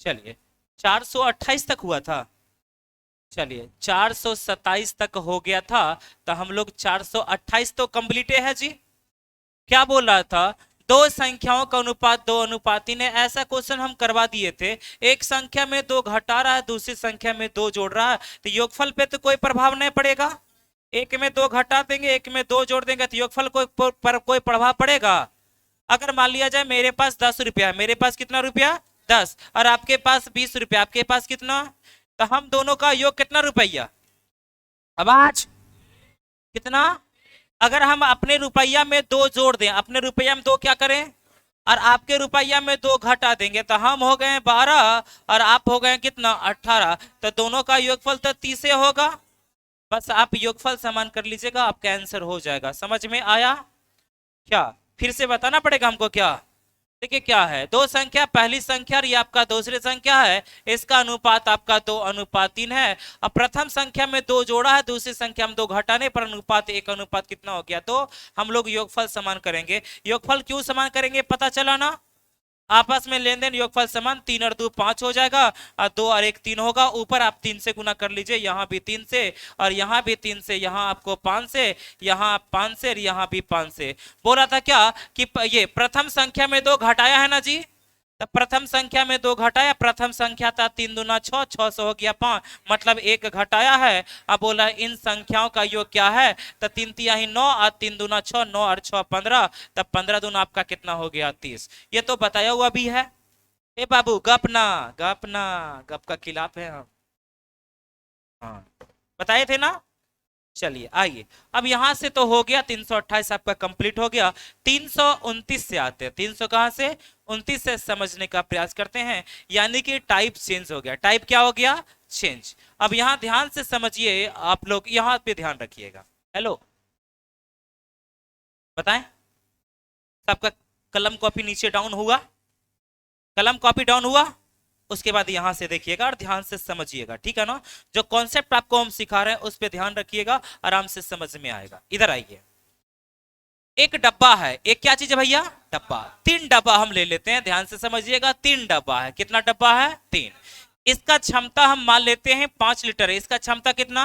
चलिए, 428 तक हुआ था। चलिए 427 तक हो गया था, तो हम लोग 428 तो कंप्लीट है जी। क्या बोल रहा था? दो संख्याओं का अनुपात दो अनुपाती ने, ऐसा क्वेश्चन हम करवा दिए थे। एक संख्या में दो घटा रहा है, दूसरी संख्या में दो जोड़ रहा है, तो योगफल पे तो कोई प्रभाव नहीं पड़ेगा। एक में दो घटा देंगे, एक में दो जोड़ देंगे, तो योगफल पर कोई प्रभाव पड़ेगा? अगर मान लिया जाए मेरे पास 10 रुपया है, मेरे पास कितना रुपया? 10, और आपके पास 20 रुपया, आपके पास कितना? तो हम दोनों का योग कितना रुपया? आवाज कितना? अगर हम अपने रुपया में दो जोड़ दें, अपने रुपया में दो क्या करें, और आपके रुपया में दो घटा देंगे, तो हम हो गए 12 और आप हो गए कितना? 18। तो दोनों का योगफल तो 30 होगा। बस आप योगफल समान कर लीजिएगा, आपका आंसर हो जाएगा। समझ में आया क्या? फिर से बताना पड़ेगा हमको क्या? देखिए क्या है, दो संख्या, पहली संख्या और ये आपका दूसरी संख्या है, इसका अनुपात आपका 2:3 है। अब प्रथम संख्या में दो जोड़ा है, दूसरी संख्या में दो घटाने पर अनुपात 1:, कितना हो गया? तो हम लोग योगफल समान करेंगे। योगफल क्यों समान करेंगे पता चला ना? आपस में लेन देन, योगफल समान, 3 और 2 5 हो जाएगा, और 2 और 1 3 होगा। ऊपर आप 3 से गुना कर लीजिए, यहाँ भी 3 से, और यहाँ भी 3 से, यहाँ आपको 5 से, यहाँ 5 से, और यहाँ भी 5 से। बोला था क्या कि ये प्रथम संख्या में दो घटाया है ना जी, तो प्रथम संख्या में दो घटाया, प्रथम संख्या था 3 दूना 6, 6 से हो गया 5, मतलब एक घटाया है। अब बोला इन संख्याओं का योग क्या है, तो 3 तिहाई 9 और 3 दूना 6, 9 और 6 15, तब 15 दूना आपका कितना हो गया? 30। ये तो बताया हुआ भी है। ए बाबू गप ना, गप ना, गप का खिलाफ है हम। हाँ, बताए थे ना। चलिए आइए, अब यहां से तो हो गया 328 आपका कंप्लीट हो गया। 329 से आते हैं। 300 कहां से? 29 से समझने का प्रयास करते हैं। यानी कि टाइप चेंज हो गया। टाइप क्या हो गया? चेंज। अब यहां ध्यान से समझिए, आप लोग यहां पे ध्यान रखिएगा। हेलो, बताएं, सबका कलम कॉपी नीचे डाउन हुआ? कलम कॉपी डाउन हुआ? उसके बाद यहां से देखिएगा और ध्यान से समझिएगा, ठीक है ना? जो कॉन्सेप्ट आपको हम सिखा रहे हैं उस पर ध्यान रखिएगा, आराम से समझ में आएगा। इधर आइए, एक डब्बा है। एक क्या चीज है भैया? डब्बा। 3 डब्बा हम ले लेते हैं, ध्यान से समझिएगा। 3 डब्बा है। कितना डब्बा है? 3। इसका क्षमता हम मान लेते हैं 5 लीटर है। इसका क्षमता कितना?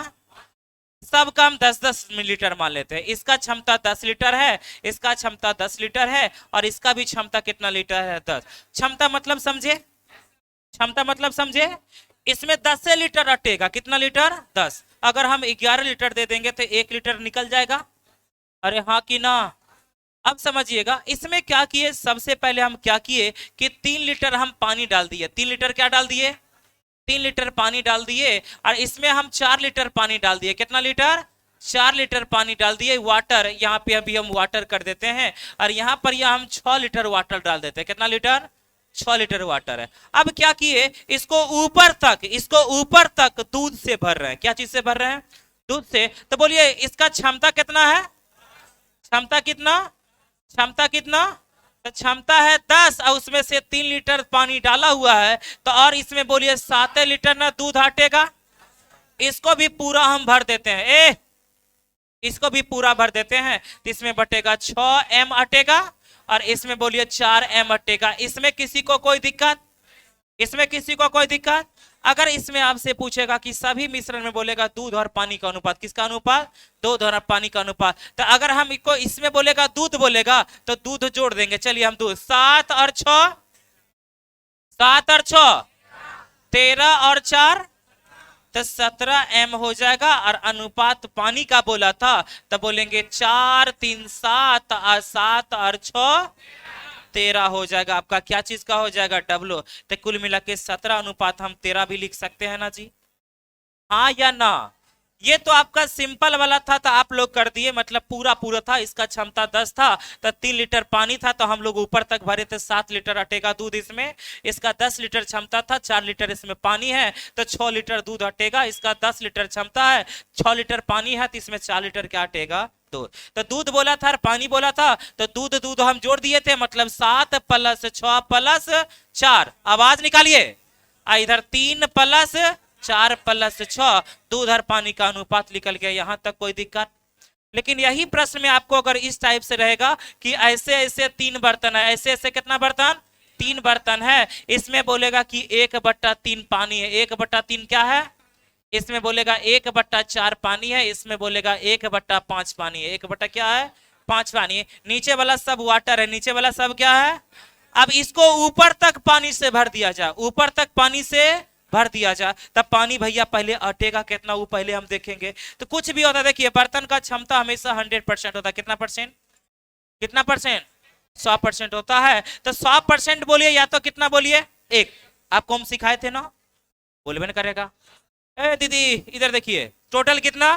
सबका हम 10-10 लीटर मान लेते हैं। इसका क्षमता 10 लीटर है, इसका क्षमता 10 लीटर है, और इसका भी क्षमता कितना लीटर है? 10। क्षमता मतलब समझे? क्षमता मतलब समझे? इसमें 10 से लीटर अटेगा। कितना लीटर? 10। अगर हम 11 लीटर दे देंगे तो 1 लीटर निकल जाएगा। अरे हाँ कि ना? अब समझिएगा, इसमें क्या किए, सबसे पहले हम क्या किए कि 3 लीटर हम पानी डाल दिए। 3 लीटर क्या डाल दिए? 3 लीटर पानी डाल दिए, और इसमें हम 4 लीटर पानी डाल दिए। कितना लीटर? 4 लीटर पानी डाल दिए। वाटर यहाँ पे अभी हम वाटर कर देते हैं, और यहाँ पर यह हम 6 लीटर वाटर डाल देते हैं। कितना लीटर? 6 लीटर वाटर है। अब क्या किए, इसको ऊपर तक दूध से भर रहे हैं। क्या चीज से भर रहे हैं? दूध से। तो बोलिए इसका क्षमता कितना है? क्षमता कितना? क्षमता कितना? तो क्षमता है 10, और उसमें से 3 लीटर पानी डाला हुआ है, तो और इसमें बोलिए 7 लीटर ना दूध हटेगा। इसको भी पूरा हम भर देते हैं। इसको भी पूरा भर देते हैं, तो इसमें बटेगा 6 m अटेगा, और इसमें बोलिए 4 m अटेगा। इसमें किसी को कोई दिक्कत? इसमें किसी को कोई दिक्कत? अगर इसमें आपसे पूछेगा कि सभी मिश्रण में, बोलेगा दूध और पानी का अनुपात। किसका अनुपात? दूध और पानी का अनुपात। तो अगर हम इसको इसमें बोलेगा दूध, बोलेगा तो दूध जोड़ देंगे। चलिए हम दूध, 7 और 6, 7 और 6 13 और 4, तो 17 m हो जाएगा। और अनुपात पानी का बोला था, तो बोलेंगे 4 3 7, और 7 और 6 13 हो जाएगा। आपका क्या चीज का हो जाएगा? डब्लो। तो कुल मिला के 17:13 भी लिख सकते हैं ना जी? हाँ या ना? ये तो आपका सिंपल वाला था, तो आप लोग कर दिए, मतलब पूरा पूरा था। इसका क्षमता 10 था, तो 3 लीटर पानी था, तो हम लोग ऊपर तक भरे थे। 7 लीटर अटेगा दूध इसमें। इसका 10 लीटर क्षमता था, 4 लीटर इसमें पानी है, तो 6 लीटर दूध अटेगा। इसका 10 लीटर क्षमता है, 6 लीटर पानी है, तो इसमें 4 लीटर क्या अटेगा? दूध। तो दूध बोला था और पानी बोला था, तो दूध दूध हम जोड़ दिए थे, मतलब 7 + 6 + 4। आवाज निकालिए। इधर 3 + 4 + 6, दूध और पानी का अनुपात निकल गया। यहां तक कोई दिक्कत? लेकिन यही प्रश्न में आपको अगर इस टाइप से रहेगा कि ऐसे ऐसे 3 बर्तन है, ऐसे ऐसे कितना बर्तन? तीन बर्तन है, इसमें बोलेगा कि 1/3 पानी है। 1/3 क्या है? इसमें बोलेगा 1/4 पानी है, इसमें बोलेगा 1/5 पानी है। 1 क्या है? 5 पानी है। नीचे वाला सब वाटर है, नीचे वाला सब क्या है? अब इसको ऊपर तक पानी से भर दिया जाए, ऊपर तक पानी से भर दिया जाए, तब पानी भैया पहले अटेगा कितना, वो पहले हम देखेंगे। तो कुछ भी होता है, देखिए बर्तन का क्षमता हमेशा 100% होता है। कितना परसेंट? कितना परसेंट? 100% होता है। तो 100% बोलिए या तो कितना बोलिए? एक। आपको हम सिखाए थे ना, बोलबे न करेगा। ए दीदी इधर देखिए, टोटल कितना?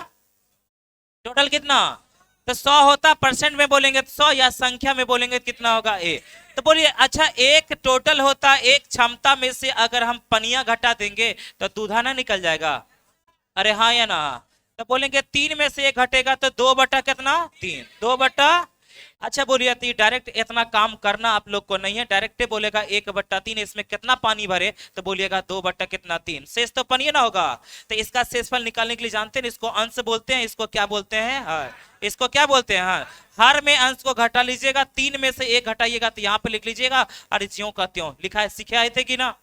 टोटल कितना? तो 100 होता, परसेंट में बोलेंगे तो 100, या संख्या में बोलेंगे तो कितना होगा? ए। तो बोलिए अच्छा, एक टोटल होता, एक क्षमता में से अगर हम पनिया घटा देंगे तो दूधा ना निकल जाएगा? अरे हाँ या ना? तो बोलेंगे 3 में से 1 घटेगा तो 2 कितना? 3। 2 अच्छा बोलिए, तो डायरेक्ट इतना काम करना आप लोग को नहीं है, डायरेक्ट बोलेगा 1/3। इसमें कितना पानी भरे? तो बोलिएगा 2 कितना? 3। शेष तो पानी ना होगा। तो इसका शेषफल निकालने के लिए जानते हैं, इसको अंश बोलते हैं, इसको क्या बोलते हैं? हर। इसको क्या बोलते हैं? हर। हर में अंश को घटा लीजिएगा, 3 में से 1 घटाइएगा तो यहाँ पे लिख लीजिएगा, और ज्यों का त्यों लिखा है। सिखाए थे कि ना?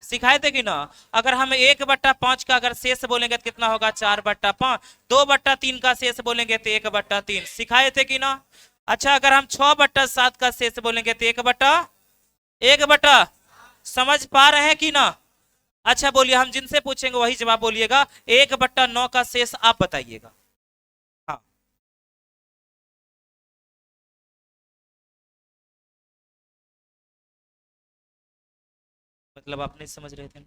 सिखाए थे कि ना? अगर हम 1/5 का अगर शेष बोलेंगे तो कितना होगा? 4/5। 2/3 का शेष बोलेंगे तो 1/3। सिखाए थे कि ना? अच्छा, अगर हम 6/7 का शेष बोलेंगे तो 1/1 समझ पा रहे हैं कि ना? अच्छा बोलिए, हम जिनसे पूछेंगे वही जवाब बोलिएगा। 1/9 का शेष आप बताइएगा। हाँ, मतलब आप नहीं समझ रहे थे ना?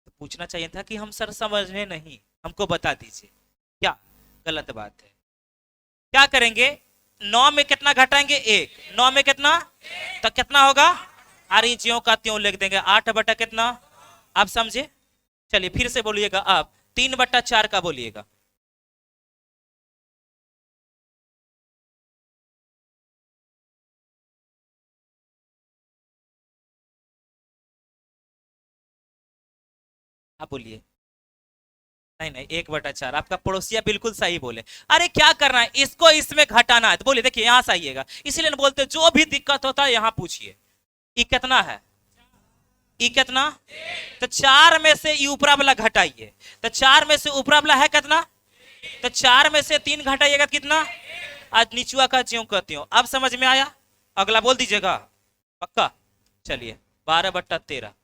तो पूछना चाहिए था कि हम सर समझ रहे नहीं, हमको बता दीजिए। क्या गलत बात है? क्या करेंगे? 9 में कितना घटाएंगे? 1। 9 में कितना? तो कितना होगा? अरे ज्यों का त्यों लिख देंगे, 8 कितना? आप समझे? चलिए फिर से बोलिएगा आप, 3/4 का बोलिएगा। आप बोलिए। नहीं नहीं, 1/4। आपका पड़ोसिया बिल्कुल सही बोले। अरे क्या करना है, इसको इसमें घटाना है। तो बोलिए, देखिए यहां से आइएगा, इसीलिए ना बोलते जो भी दिक्कत होता है यहाँ पूछिए। ई कितना है? ई कितना? तो 4 में से ई ऊपरा वाला घटाइए। तो 4 में से ऊपरा वाला है कितना? तो 4 में से 3 घटाइएगा तो कितना? आज निचुआ का ज्यों कहती हूँ। अब समझ में आया? अगला बोल दीजिएगा पक्का। चलिए, 12/13।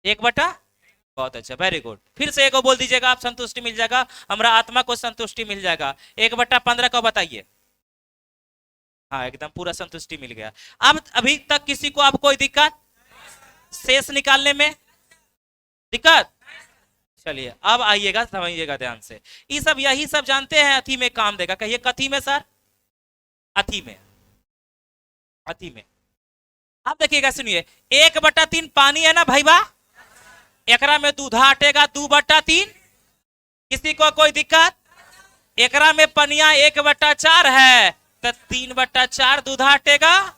1 बहुत अच्छा, वेरी गुड। फिर से एक बोल दीजिएगा, आप संतुष्टि मिल जाएगा, हमारा आत्मा को संतुष्टि मिल जाएगा। 1/15 को बताइए। हाँ, एकदम पूरा संतुष्टि मिल गया। अब अभी तक किसी को अब कोई दिक्कत शेष निकालने में? दिक्कत? चलिए अब आइएगा, समझिएगा ध्यान से। ये सब यही सब जानते हैं, अथी में काम देगा। कहिए कथी में सर? अथी में। अथी में। अब देखिएगा, सुनिए। 1/3 पानी है ना भाईबा, एकरा में दूधा हटेगा 2/3। किसी को कोई दिक्कत? एकरा में पनिया 1/4 है, तो 3/4 दूधा हटेगा,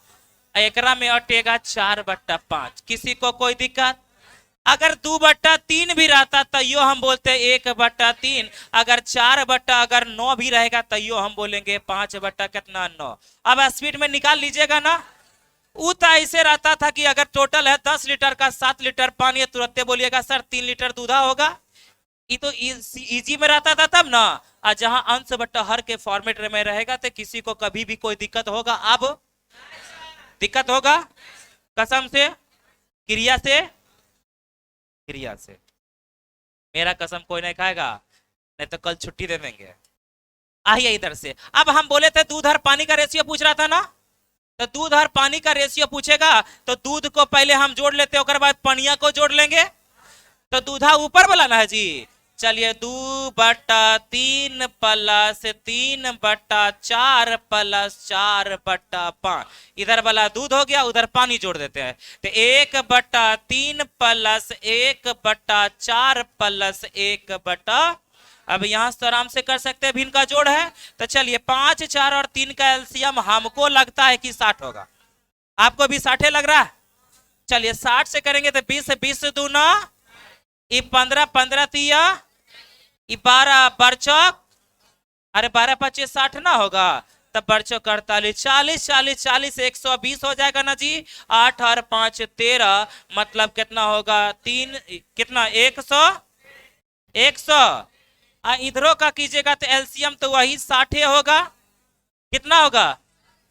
एकरा में हटेगा 4/5। किसी को कोई दिक्कत? अगर 2/3 भी रहता तो यो हम बोलते 1/3। अगर 4/9 भी रहेगा तो यो हम बोलेंगे 5 कितना? 9। अब स्पीड में निकाल लीजिएगा ना। वो तो ऐसे रहता था कि अगर टोटल है 10 लीटर का, 7 लीटर पानी है, तुरंत बोलिएगा सर 3 लीटर दूधा होगा। ये तो इजी में रहता था तब ना। और जहां अंश बट्टा हर के फॉर्मेट में रहेगा तो किसी को कभी भी कोई दिक्कत होगा? अब दिक्कत होगा? कसम से, क्रिया से, क्रिया से। मेरा कसम कोई नहीं खाएगा, नहीं तो कल छुट्टी दे देंगे। आइए इधर से। अब हम बोले थे दूध और पानी का रेशियो पूछ रहा था ना, तो दूध और पानी का रेशियो पूछेगा तो दूध को पहले हम जोड़ लेते हैं, उसके बाद पनिया को जोड़ लेंगे। तो दूधा ऊपर वाला ना है जी। चलिए, 2/3 प्लस 3/4 प्लस 4/5। इधर वाला दूध हो गया, उधर पानी जोड़ देते हैं। तो 1/3 प्लस 1/4 प्लस 1/। अब यहां से तो आराम से कर सकते हैं, भिन्न का जोड़ है। तो चलिए, 5, 4 और 3 का एलसीएम हमको लगता है कि 60 होगा। आपको भी 60 लग रहा है? चलिए 60 से करेंगे तो 20, 20 दूना, ये 15, 15 तिया, ये 12 बरचक, अरे 12 25 60 ना होगा। तब बच्चों 48, 40 40 40 120 हो जाएगा ना जी। 8 और 5 13, मतलब कितना होगा, 3 कितना 100, 100। इधरों का कीजिएगा तो एलसीएम तो वही 60 होगा। कितना होगा,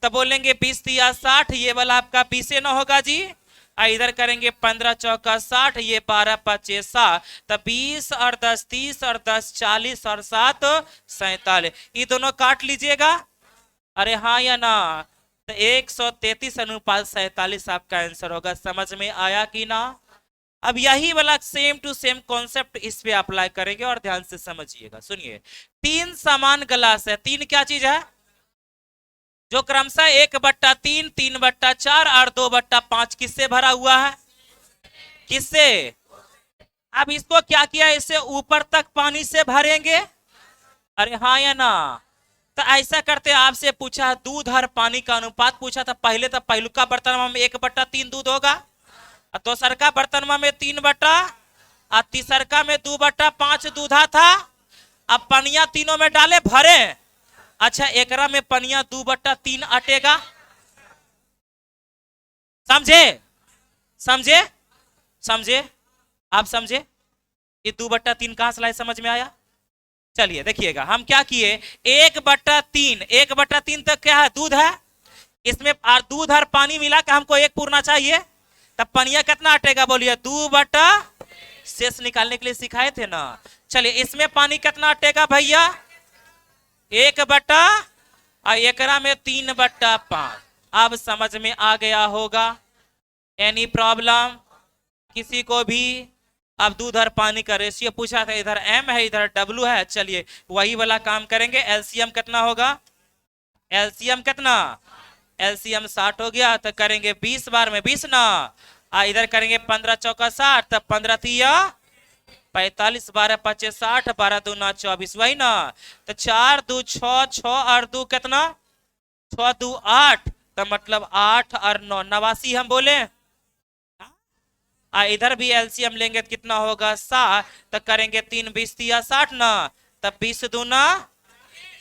तो बोलेंगे 20 दिया 60, ये वाला आपका 20 न होगा जी। इधर करेंगे 15 चौका 60, ये 12 पच्चीस 60, तो 20 और 10 30 और 10 40 और 7 47, ये दोनों काट लीजिएगा। अरे हाँ या ना, तो 133 अनुपात 47 आपका आंसर होगा। समझ में आया कि ना। अब यही वाला सेम टू सेम कॉन्सेप्ट इस पे अप्लाई करेंगे और ध्यान से समझिएगा। सुनिए, 3 समान गिलास है। 3 क्या चीज है, जो क्रमशः 1/3, 3/4 और 2/5 किससे भरा हुआ है, किससे। अब इसको क्या किया, इसे ऊपर तक पानी से भरेंगे। अरे हाँ या ना, तो ऐसा करते आपसे पूछा दूध और पानी का अनुपात पूछा था पहले, तो पहलुका बर्तन में 1/3 दूध होगा, दोसरका बर्तन में 3 और तीसरका में 2/5 दूधा था। अब पनिया तीनों में डाले भरे। अच्छा, एकरा में पनिया 2/3 अटेगा। समझे, समझे, समझे, आप समझे। ये 2/3 कहां से लाए, समझ में आया। चलिए देखिएगा, हम क्या किए, 1/3, 1/3 तक क्या है, दूध है। इसमें दूध और पानी मिला के हमको 1 पूरना चाहिए, तब पनिया कितना अटेगा, बोलिए 2/, शेष निकालने के लिए सिखाए थे ना। चलिए, इसमें पानी कितना अटेगा भैया, 1/, और एकरा में 3/5। अब समझ में आ गया होगा। एनी प्रॉब्लम किसी को भी। अब दूध और पानी का रेशियो पूछा था, इधर m है इधर w है। चलिए वही वाला काम करेंगे। एलसीएम कितना होगा, एलसीएम कितना, एलसीएम 60 हो गया, तो करेंगे 20 बार में 20 ना, इधर करेंगे 15 चौका 60, तब 15 तिया 45, 12 पच्चीस 60, 12 दूना 24, वही ना। तो 4 2 6, 6 और 2 कितना, 6 2 8, तो मतलब 8 और 9 89 हम बोले। इधर भी एलसीएम लेंगे तो कितना होगा 7, तो करेंगे 3 20 दिया 60 ना, तब 20 दूना,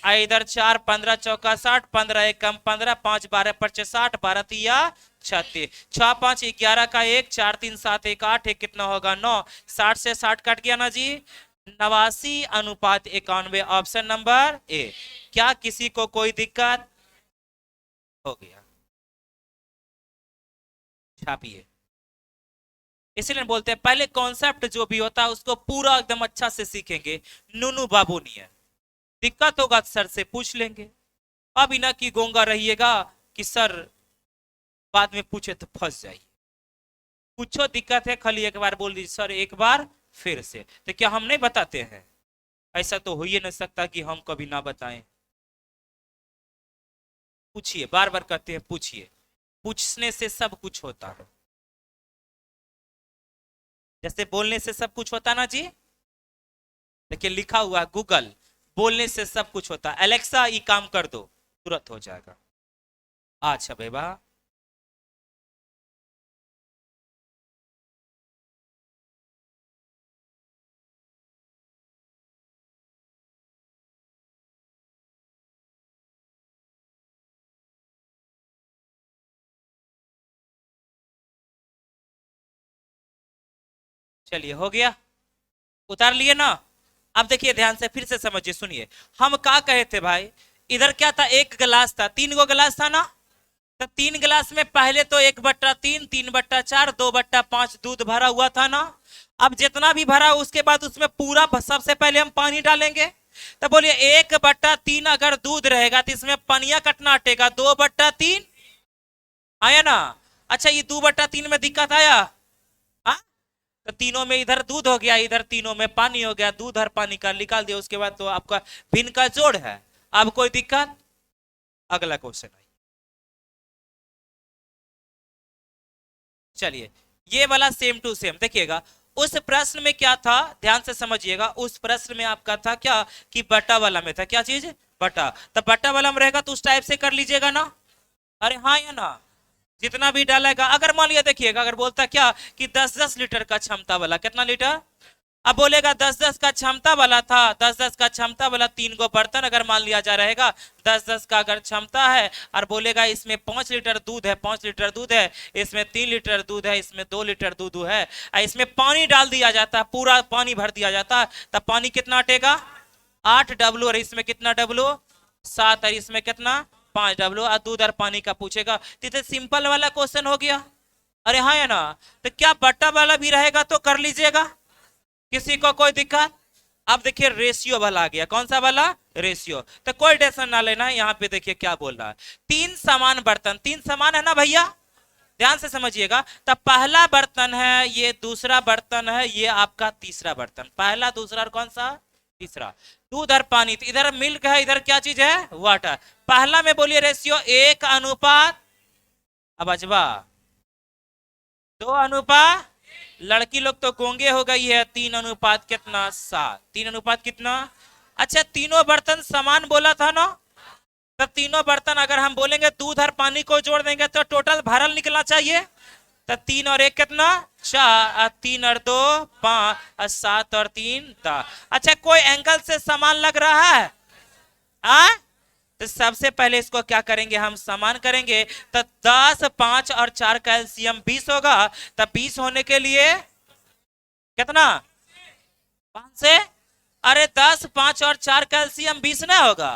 इधर 4 15 चौका 60, 15 एकम 15, 5 12 पच्चीस 60, 12 तिया 36, 6 5 11 का 1, 4 3 7 1 8, एक कितना होगा 9, 60 से 60 कट गया ना जी। 89 अनुपात 91, ऑप्शन नंबर ए। क्या किसी को कोई दिक्कत हो गया, छापिए। इसीलिए बोलते हैं पहले कॉन्सेप्ट जो भी होता है उसको पूरा एकदम अच्छा से सीखेंगे। नूनू बाबू नहीं है, दिक्कत होगा सर से पूछ लेंगे। अब ना कि गोंगा रहिएगा कि सर बाद में पूछे तो फंस जाइए। पूछो दिक्कत है, खाली एक बार बोल दीजिए सर एक बार फिर से, तो क्या हम नहीं बताते हैं। ऐसा तो हो ही नहीं सकता कि हम कभी ना बताएं। पूछिए, बार बार कहते हैं पूछिए, पूछने से सब कुछ होता है। जैसे बोलने से सब कुछ होता ना जी, देखिए लिखा हुआ गूगल, बोलने से सब कुछ होता है। एलेक्सा ये काम कर दो, तुरंत हो जाएगा। अच्छा बेबा, चलिए हो गया, उतार लिए ना। अब देखिए ध्यान से फिर से समझिए, सुनिए। हम क्या कहे थे भाई, इधर क्या था, 1 गिलास था, 3 गो गिलास था ना। तो 3 गिलास में पहले तो 1/3, 3/4, 2/5 दूध भरा हुआ था ना। अब जितना भी भरा उसके बाद उसमें पूरा सबसे पहले हम पानी डालेंगे। तो बोलिए 1/3 अगर दूध रहेगा तो इसमें पनिया कितना अटेगा, 2/3 आया ना। अच्छा, ये 2/3 में दिक्कत आया, हाँ। तो तीनों में इधर दूध हो गया, इधर तीनों में पानी हो गया, दूध और पानी का निकाल दिया, उसके बाद तो आपका भिन्न का जोड़ है। अब कोई दिक्कत, अगला क्वेश्चन है। चलिए ये वाला सेम टू सेम देखिएगा। उस प्रश्न में क्या था, ध्यान से समझिएगा। उस प्रश्न में आपका था क्या कि बटा वाला में था, क्या चीज, बटा। तो बटा वाला में रहेगा तो उस टाइप से कर लीजिएगा ना। अरे हाँ या ना, जितना भी डालेगा। अगर मान लिया देखिएगा, अगर बोलता क्या कि 10-10 लीटर का क्षमता वाला, कितना लीटर, अब बोलेगा 10-10 का क्षमता वाला था, 10-10 का क्षमता वाला 3 गो बर्तन अगर मान लिया जा रहेगा, 10-10 का अगर क्षमता है, और बोलेगा इसमें 5 लीटर दूध है, 5 लीटर दूध है, इसमें 3 लीटर दूध है, इसमें 2 लीटर दूध है, और इसमें पानी डाल दिया जाता है, पूरा पानी भर दिया जाता है, तब पानी कितना अटेगा? 8 डब्लू, और इसमें कितना डब्लू? 7, और इसमें कितना? 5 डब्लू, और दूध और पानी का पूछेगा। तो इतने सिंपल वाला क्वेश्चन हो गया। अरे हाँ है ना? तो क्या बट्टा वाला भी रहेगा तो कर लीजिएगा, किसी को कोई दिक्कत? अब देखिए रेशियो वाला आ गया, कौन सा वाला? रेशियो। तो कोई टेंशन ना लेना है, यहाँ पे देखिए क्या बोल रहा है, 3 समान बर्तन, 3 समान है ना भैया, ध्यान से समझिएगा। तब पहला बर्तन है ये, दूसरा बर्तन है ये, आपका तीसरा बर्तन, पहला दूसरा और कौन सा? तीसरा। दूध और पानी, तो इधर मिल्क है, इधर क्या चीज है? वाटर। पहला में बोलिए रेशियो 1 अनुपात, अब अजबा 2 अनुपात, लड़की लोग तो गोंगे हो गई है, 3 अनुपात कितना? 7, 3 अनुपात कितना? अच्छा तीनों बर्तन समान बोला था ना, तो तीनों बर्तन अगर हम बोलेंगे दूध और पानी को जोड़ देंगे तो टोटल भरल निकलना चाहिए। तो 3 और 1 कितना? 4, 3 और 2 5, और 7 और 3 10। अच्छा कोई एंगल से समान लग रहा है? आ? तो सबसे पहले इसको क्या करेंगे, हम समान करेंगे। तो 10, 5 और 4 का एलसीएम 20 होगा। तब 20 होने के लिए कितना? 5 से, अरे 10, 5 और 4 का एलसीएम 20 ना होगा?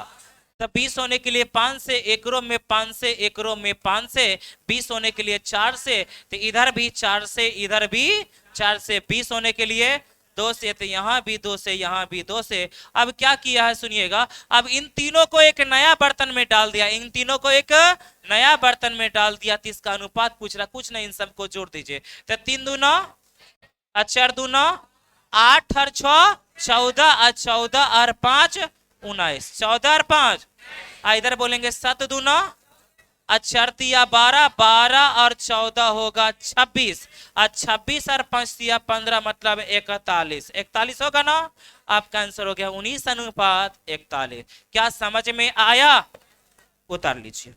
तब 20 होने के लिए 5 से, एकरो में 5 से, एकरो में 5 से, 20 होने के लिए 4 से, तो इधर भी 4 से, इधर भी 4 से, 20 होने के लिए 2 से, तो यहाँ भी 2 से, यहाँ भी 2 से। अब क्या किया है सुनिएगा, अब इन तीनों को एक नया बर्तन में डाल दिया, इन तीनों को एक नया बर्तन में डाल दिया, तो इसका अनुपात पूछ रहा, कुछ नहीं, इन सबको जोड़ दीजिए। तो 3 दूना, 4 दूना 8 और 6 14, और 14 और 5 19, 14 और 5, इधर बोलेंगे 7 दूना, अक्षर दिया 12, 12 और 14 होगा 26, और 26 और 5 दिया 15, मतलब 41, 41 होगा ना? आपका आंसर हो गया 19 अनुपात 41। क्या समझ में आया? उतार लीजिए।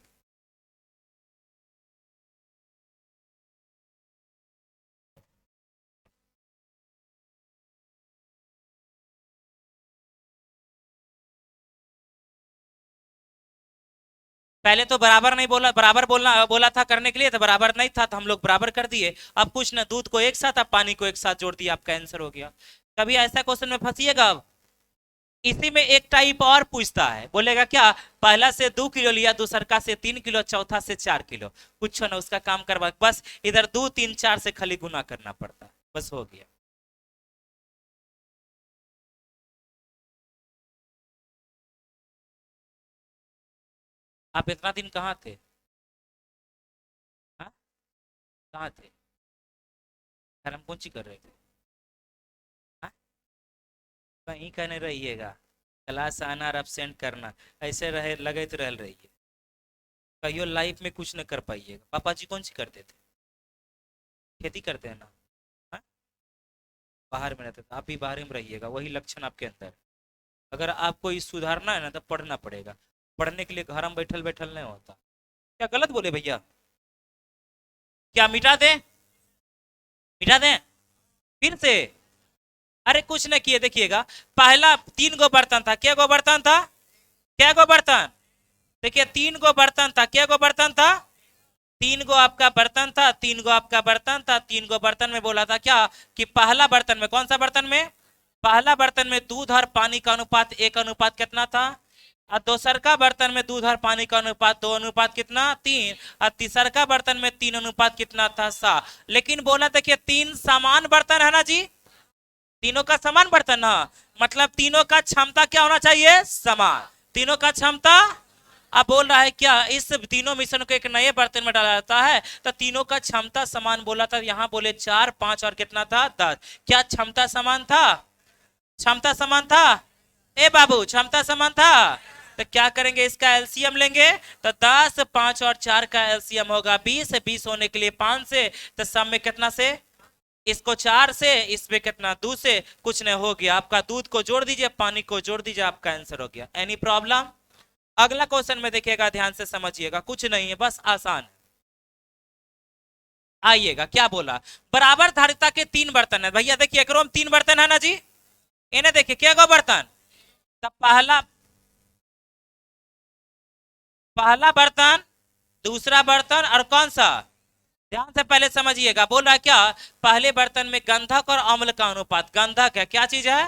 पहले तो बराबर नहीं बोला, बराबर बोलना बोला था करने के लिए, तो बराबर नहीं था, तो हम लोग बराबर कर दिए। अब कुछ ना, दूध को एक साथ, अब पानी को एक साथ जोड़ दिया, आपका आंसर हो गया। कभी ऐसा क्वेश्चन में फंसिएगा अब। इसी में एक टाइप और पूछता है, बोलेगा क्या, पहला से 2 किलो लिया, दूसरा से 3 किलो, चौथा से 4 किलो, कुछ ना उसका काम करवा, बस इधर 2 3 4 से खाली गुना करना पड़ता है, बस हो गया। आप इतना दिन कहाँ थे? हाँ? कहाँ थे? घर हम कौन सी कर रहे थे? हाँ? कहीं का नहीं रहिएगा, क्लास आना और absent करना, ऐसे रहे लगे तो रह रहिए, कहियो लाइफ में कुछ न कर पाइएगा। पापा जी कौन सी करते थे? खेती करते हैं ना? हाँ? बाहर में रहते थे, आप भी बाहर में रहिएगा, वही लक्षण आपके अंदर है। अगर आपको इस सुधारना है ना, तो पढ़ना पड़ेगा, पढ़ने के लिए घर में बैठल बैठल नहीं होता। क्या गलत बोले भैया? क्या मिटा दें? मिटा दें फिर से? अरे कुछ नहीं किए, देखिएगा, पहला 3 गो बर्तन था, क्या गो बर्तन था? क्या गो बर्तन? देखिए 3 गो बर्तन था, क्या गो बर्तन था? 3 गो आपका बर्तन था, 3 गो आपका बर्तन था, 3 गो बर्तन में बोला था क्या, कि पहला बर्तन में, कौन सा बर्तन में? पहला बर्तन में दूध और पानी का अनुपात 1 अनुपात कितना था, और दूसर का बर्तन में दूध और पानी का अनुपात 2 अनुपात कितना? 3, और तीसर का बर्तन में 3 अनुपात कितना था? 7। लेकिन बोला था कि 3 समान बर्तन है ना जी, तीनों का समान बर्तन ना, मतलब तीनों का क्षमता क्या होना चाहिए? समान, तीनों का क्षमता। अब बोल रहा है क्या, इस तीनों मिश्रण को एक नए बर्तन में डाला जाता है, तो तीनों का क्षमता समान बोला था, यहाँ बोले 4 5 और कितना था? 10। क्या क्षमता समान था? क्षमता समान था? ए बाबू क्षमता समान था। तो क्या करेंगे, इसका एलसीएम लेंगे, तो 10 5 और 4 का एलसीएम होगा 20, 20 होने के लिए 5 से, तो सब में कितना से? इसको 4 से, इसमें कितना? 2 से, कुछ नहीं हो गया आपका, दूध को जोड़ दीजिए, पानी को जोड़ दीजिए, आपका आंसर हो गया। Any problem? अगला क्वेश्चन में देखिएगा, ध्यान से समझिएगा, कुछ नहीं है, बस आसान है। आइएगा क्या बोला, बराबर धारिता के तीन बर्तन है भैया, देखिए एकरो में तीन बर्तन है ना जी, इन्हें देखिए क्या गो बर्तन, तब पहला, पहला बर्तन, दूसरा बर्तन और कौन सा, ध्यान से पहले समझिएगा, बोल रहा है क्या, पहले बर्तन में गंधक और अम्ल का अनुपात, गंधक है क्या चीज है,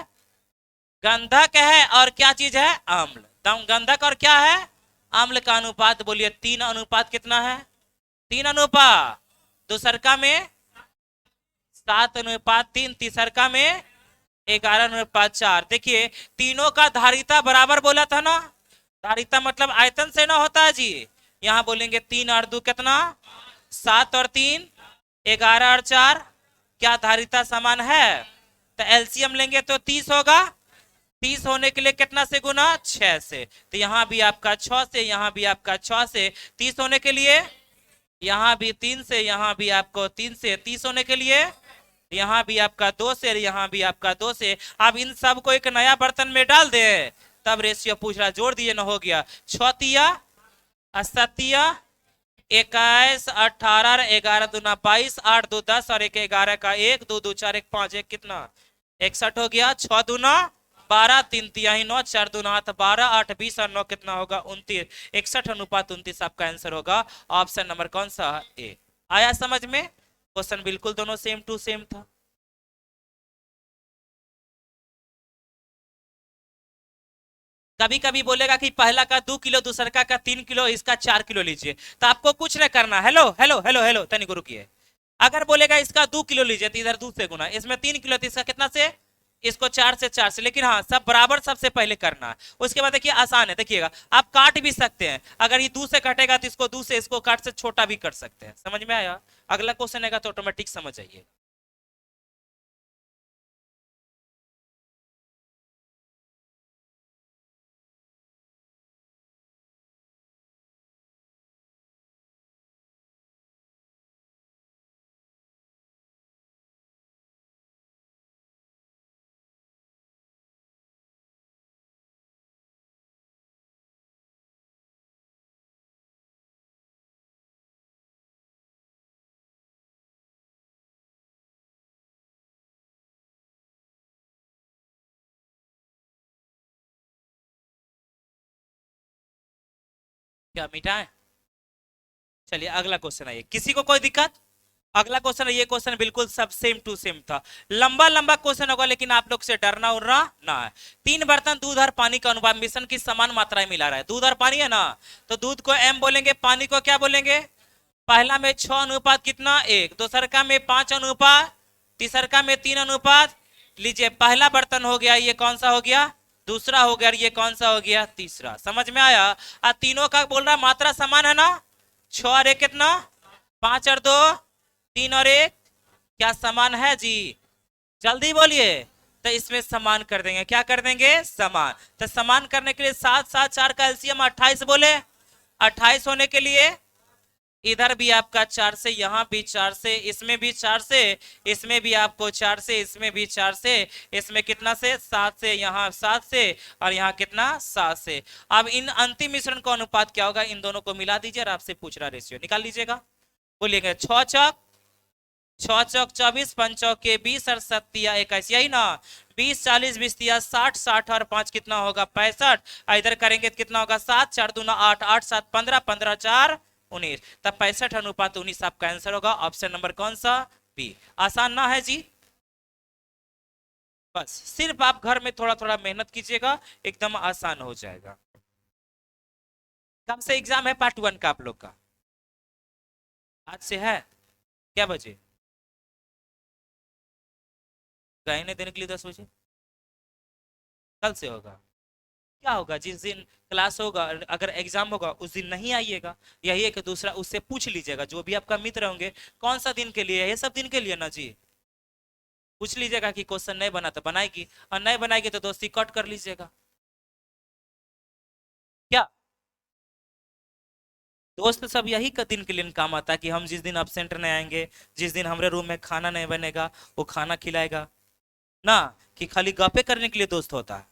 गंधक है और क्या चीज है, अम्ल, दम गंधक और क्या है, अम्ल का अनुपात, बोलिए तीन अनुपात कितना है, तीन अनुपात, दूसरका में 7:3, तीसरका में 11:4, देखिए तीनों का धारिता बराबर बोला था ना, धारिता मतलब आयतन से ना होता है जी, यहाँ बोलेंगे 3 और 2 कितना, 7 और 3, 11 और 4, क्या धारिता समान है, तो एलसीएम लेंगे तो 30 होगा, 30 होने के लिए कितना से गुना, 6 से, तो यहाँ भी आपका 6 से, यहाँ भी आपका 6 से, 30 होने के लिए यहाँ भी 3 से, यहाँ भी आपको 3 से, 30 होने के लिए यहाँ भी आपका 2 से, यहाँ भी आपका 2 से, अब इन सब को एक नया बर्तन में डाल दे, तब रेशियो पूछ रहा, जोड़ दिए ना, हो गया 6 असत्य 21, 18, 11×2 22, 8×2 10 और 1 11 का 1, 2×2 4, 1 5, 1 कितना 61 हो गया, 6×2 12, 3 तिहाई 9, 4×2 8 12, 8 20 और 9 कितना होगा 29, 61:29 आपका आंसर होगा, ऑप्शन नंबर कौन सा है, ए। आया समझ में, क्वेश्चन बिल्कुल दोनों सेम टू सेम था। कभी कभी बोलेगा कि पहला का 2 किलो, दूसरा का 3 किलो, इसका 4 किलो लीजिए, तो आपको कुछ नहीं करना, हेलो हेलो हेलो हेलो तनिक रुकिए, अगर बोलेगा इसका 2 किलो लीजिए तो इधर 2 से गुना, इसमें 3 किलो तो इसका कितना से, इसको 4 से, लेकिन हाँ सब बराबर सबसे पहले करना है, उसके बाद देखिए आसान है, देखिएगा आप काट भी सकते हैं, अगर ये 2 से कटेगा तो इसको 2 से, इसको काट से छोटा भी कर सकते हैं, समझ में आया, अगला क्वेश्चन आएगा तो ऑटोमेटिक समझ जाइए। क्या मिटाए, चलिए अगला क्वेश्चन आइए, किसी को कोई दिक्कत, अगला क्वेश्चन, ये क्वेश्चन बिल्कुल सब सेम टू सेम था, लंबा लंबा क्वेश्चन होगा, लेकिन आप लोग से डरना उड़ना ना है। 3 बर्तन दूध और पानी का अनुपात, मिश्रण की समान मात्रा में मिला रहा है, दूध और पानी है ना, तो दूध को m बोलेंगे, पानी को क्या बोलेंगे, पहला में 6 अनुपात कितना 1, दूसरका में 5 अनुपात, तीसरका में 3 अनुपात, लीजिए पहला बर्तन हो गया, ये कौन सा हो गया, दूसरा हो गया, ये कौन सा हो गया, तीसरा, समझ में आया, तीनों का बोल रहा मात्रा समान है ना, 6 और 1 कितना, 5 और 2, 3 और 1, क्या समान है जी, जल्दी बोलिए, तो इसमें समान कर देंगे, क्या कर देंगे, समान, तो समान करने के लिए 7 7 4 का एलसीएम 28 बोले, 28 होने के लिए इधर भी आपका 4 से, यहाँ भी 4 से, इसमें भी 4 से, इसमें भी आपको 4 से, इसमें भी 4 से, इसमें कितना से 7 से, यहाँ 7 से और यहाँ कितना 7 से, अब इन अंतिम मिश्रण का अनुपात क्या होगा, इन दोनों को मिला दीजिए और आपसे पूछ रहा रेशियो निकाल लीजिएगा, बोलिएगा 6 चौक 24, 5 चौके 20 और 7 तिया 21, यही ना, 20 40 20 तिया 60, 60 और 5 कितना होगा 65, इधर करेंगे तो कितना होगा 7 4 दूना 8, 8 7 15, 15 4 19, तब 65:19 आपका आंसर होगा, ऑप्शन नंबर कौन सा, बी। आसान ना है जी, बस सिर्फ आप घर में थोड़ा थोड़ा मेहनत कीजिएगा, एकदम आसान हो जाएगा। कब से एग्जाम है पार्ट 1 का आप लोग का, आज से है, क्या बजे, गहने देने के लिए 10 बजे, कल से होगा, क्या होगा जिस दिन क्लास होगा, अगर एग्जाम होगा उस दिन नहीं आइएगा, यही है कि दूसरा उससे पूछ लीजिएगा, जो भी आपका मित्र होंगे कौन सा दिन के लिए है, ये सब दिन के लिए ना जी, पूछ लीजिएगा कि क्वेश्चन नहीं बना तो बनाएगी, और नहीं बनाएगी तो दोस्ती कट कर लीजिएगा, क्या दोस्त सब यही का दिन के लिए काम आता है, कि हम जिस दिन absent नहीं आएंगे, जिस दिन हमारे रूम में खाना नहीं बनेगा वो खाना खिलाएगा ना, कि खाली गपे करने के लिए दोस्त होता है।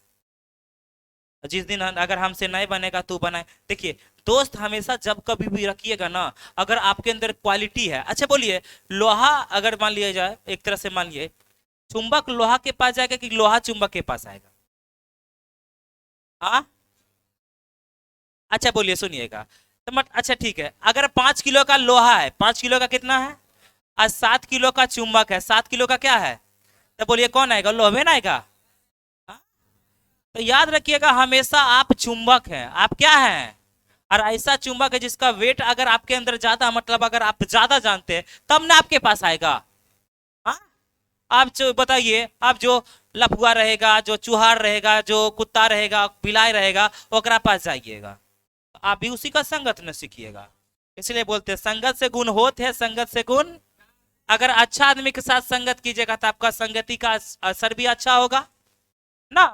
जिस दिन अगर हमसे नहीं बनेगा तू बनाए। देखिए, दोस्त हमेशा जब कभी भी रखिएगा ना, अगर आपके अंदर क्वालिटी है। अच्छा बोलिए, लोहा अगर मान लिया जाए, एक तरह से मान लिए चुंबक लोहा के पास जाएगा कि लोहा चुंबक के पास आएगा? हाँ, अच्छा बोलिए, सुनिएगा। तो मत अच्छा ठीक है, अगर 5 किलो का लोहा है, 5 किलो का कितना है, और 7 किलो का चुंबक है, 7 किलो का क्या है, तो बोलिए कौन आएगा, लोहे ना आएगा? हाँ? तो याद रखिएगा, हमेशा आप चुंबक हैं, आप क्या हैं, और ऐसा चुंबक है जिसका वेट अगर आपके अंदर ज्यादा, मतलब अगर आप ज्यादा जानते हैं तब ना आपके पास आएगा। हाँ? आप जो बताइए, आप जो लफुआ रहेगा, जो चूहार रहेगा, जो कुत्ता रहेगा, बिलाई रहेगा, ओकरा पास जाइएगा, तो आप भी उसी का संगत न सीखिएगा। इसलिए बोलते हैं संगत से गुण होते हैं, संगत से गुण। अगर अच्छा आदमी के साथ संगत कीजिएगा तो आपका संगति का असर भी अच्छा होगा ना।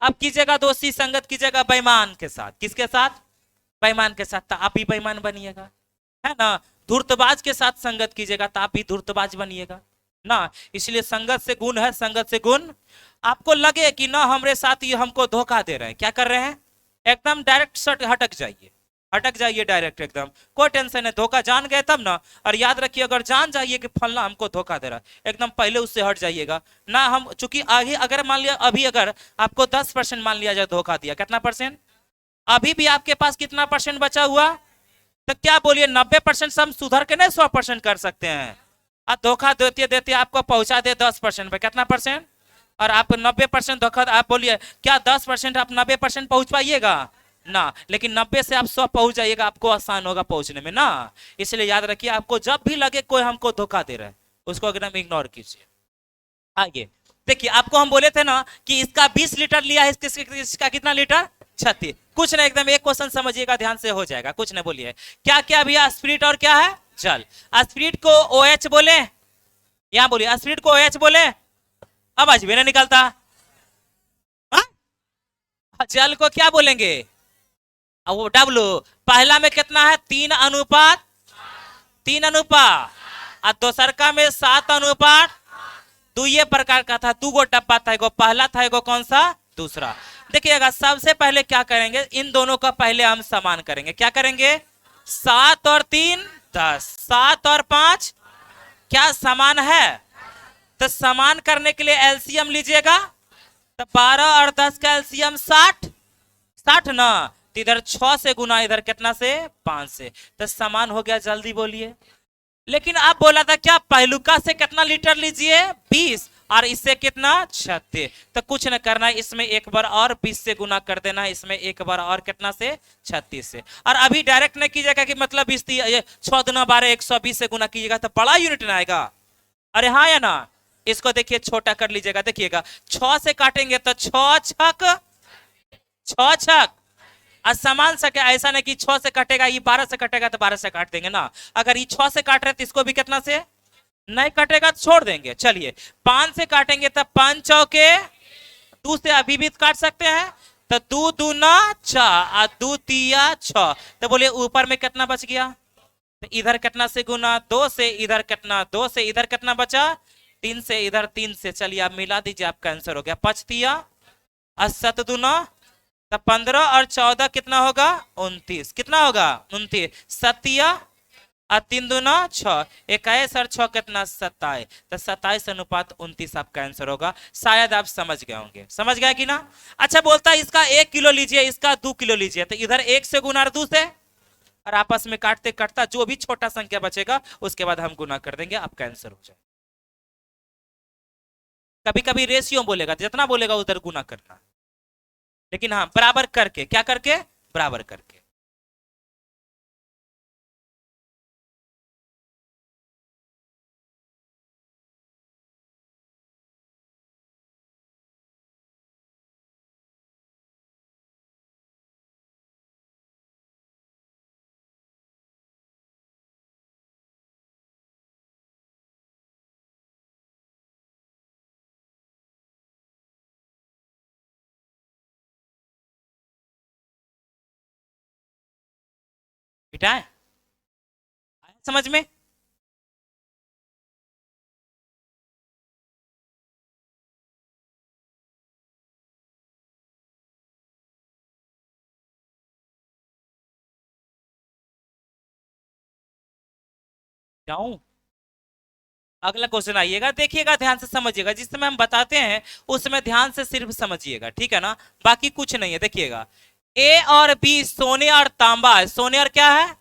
अब कीजिएगा दोस्ती, संगत कीजिएगा बेईमान के साथ, किसके साथ, बेईमान के साथ, तो आप भी बेईमान बनिएगा, है ना। धूर्तबाज के साथ संगत कीजिएगा तो आप भी धूर्तबाज बनिएगा ना। इसलिए संगत से गुण है, संगत से गुण। आपको लगे कि ना हमारे साथ ये हमको धोखा दे रहे हैं, क्या कर रहे हैं, एकदम डायरेक्ट सट हटक जाइए, हटक जाइए डायरेक्ट एकदम, कोई टेंशन है, धोखा जान गए तब ना। और याद रखिए, अगर जान जाइए कि फलना हमको धोखा दे रहा है, एकदम पहले उससे हट जाइएगा ना। हम चूंकि आगे अगर मान लिया, अभी अगर आपको 10% मान लिया जाए धोखा दिया, कितना परसेंट, अभी भी आपके पास कितना परसेंट बचा हुआ, तो क्या बोलिए, 90% से हम सुधर के नहीं 100% कर सकते हैं। और धोखा देते देते आपको पहुंचा दे 10% पे, कितना परसेंट, और आप 90% धोखा, आप बोलिए क्या 10% आप 90% पहुंच पाइएगा ना, लेकिन 90 से आप 100 पहुंच जाइएगा, आपको आसान होगा पहुंचने में ना। इसलिए याद रखिए, आपको जब भी लगे कोई हमको धोखा दे रहा है, उसको एकदम इग्नोर कीजिए। आगे देखिए, आपको हम बोले थे ना कि इसका 20 लीटर लिया है, इसका कितना लीटर, 36। कुछ ना, एकदम एक क्वेश्चन समझिएगा, ध्यान से हो जाएगा, कुछ ना बोलिए, क्या क्या भैया, स्पिरिट और क्या है, जल। स्पिरिट को OH बोले, यहाँ बोलिए, स्पिरिट को OH बोले, आवाज भी ना निकलता। हाँ? जल को क्या बोलेंगे, अब वो W। पहला में कितना है, 3 अनुपात 3 अनुपात, और दोसरका में 7 अनुपात। तो ये प्रकार का था, दो गो टप्पा था, एगो पहला था, एगो कौन सा, दूसरा। देखिएगा, सबसे पहले क्या करेंगे, इन दोनों का पहले हम समान करेंगे, क्या करेंगे, 7 और 3 10, 7 और 5 क्या समान है, तो समान करने के लिए एलसीएम लीजिएगा, तो 12 और 10 का एलसीएम 60, 60 ना, तो इधर 6 से गुना, इधर कितना से, 5 से, तो समान हो गया, जल्दी बोलिए। लेकिन आप बोला था क्या, पहलुका से कितना लीटर लीजिए, 20, और इससे कितना, 36। तो कुछ न करना, इसमें एक बार और 20 से गुना कर देना, इसमें एक बार और कितना से, 36 से। और अभी डायरेक्ट नहीं कीजिएगा कि मतलब 6 दूना 12, 120 से गुना कीजिएगा तो बड़ा यूनिट ना आएगा। अरे हाँ या ना, इसको देखिए छोटा कर लीजिएगा, देखिएगा 6 से काटेंगे तो 6 छक, 6 छक, समान सके, ऐसा नहीं कि 6 से कटेगा, ये 12 से कटेगा तो 12 से काट देंगे ना। अगर ये 6 से काट रहे तो इसको भी कितना से, नहीं कटेगा तो छोड़ देंगे। चलिए 5 से काटेंगे तो 5 चौके, 2 से अभी भी काट सकते हैं, तो 2 दूना 4 और 2 तिया 6, तो बोलिए ऊपर में कितना बच गया, तो इधर कितना से गुना, 2 से, इधर कितना, 2 से, इधर कितना बचा, 3 से, इधर 3 से। चलिए आप मिला दीजिए, आपका आंसर हो गया 5 तिया और 7 दूना, तो 15 और 14 कितना होगा, 29, कितना होगा, 29, 7 तिया और 3 दूना 6, 21 और 6 कितना, 27, तो 27 अनुपात 29 आपका आंसर होगा। शायद आप समझ गए होंगे, समझ गए कि ना। अच्छा बोलता है इसका 1 किलो लीजिए, इसका 2 किलो लीजिए, तो इधर 1 से गुना और 2 से, और आपस में काटते कटता जो भी छोटा संख्या बचेगा उसके बाद हम गुना कर देंगे, आपका आंसर हो जाए। कभी कभी रेशियो बोलेगा, जितना बोलेगा उधर गुना करना, लेकिन हाँ बराबर करके, क्या करके, बराबर करके। बेटा समझ में। जाऊं? अगला क्वेश्चन आइएगा, देखिएगा ध्यान से समझिएगा, जिस समय हम बताते हैं उसमें ध्यान से सिर्फ समझिएगा, ठीक है ना, बाकी कुछ नहीं है। देखिएगा, ए और बी सोने और तांबा है, सोने और क्या है,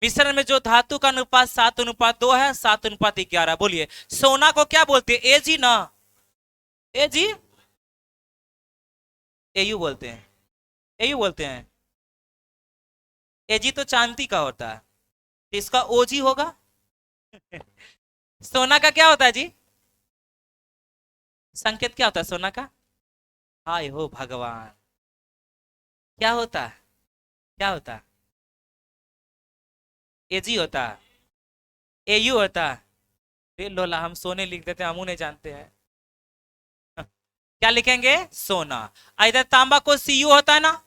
मिश्रण में जो धातु का अनुपात 7:2 है, 7:11। बोलिए सोना को क्या बोलते हैं, ए जी ना, ए जी, एयू बोलते हैं, एयू बोलते हैं। ए जी तो चांदी का होता है, तो इसका ओ जी होगा। सोना का क्या होता है जी, संकेत क्या होता है सोना का, हाय हो भगवान, क्या होता है, क्या होता है, एजी होता है, एयू होता है। रे लोला, हम सोने लिख देते हैं, हम उन्हें जानते हैं। क्या लिखेंगे, सोना। इधर तांबा को सीयू होता है ना,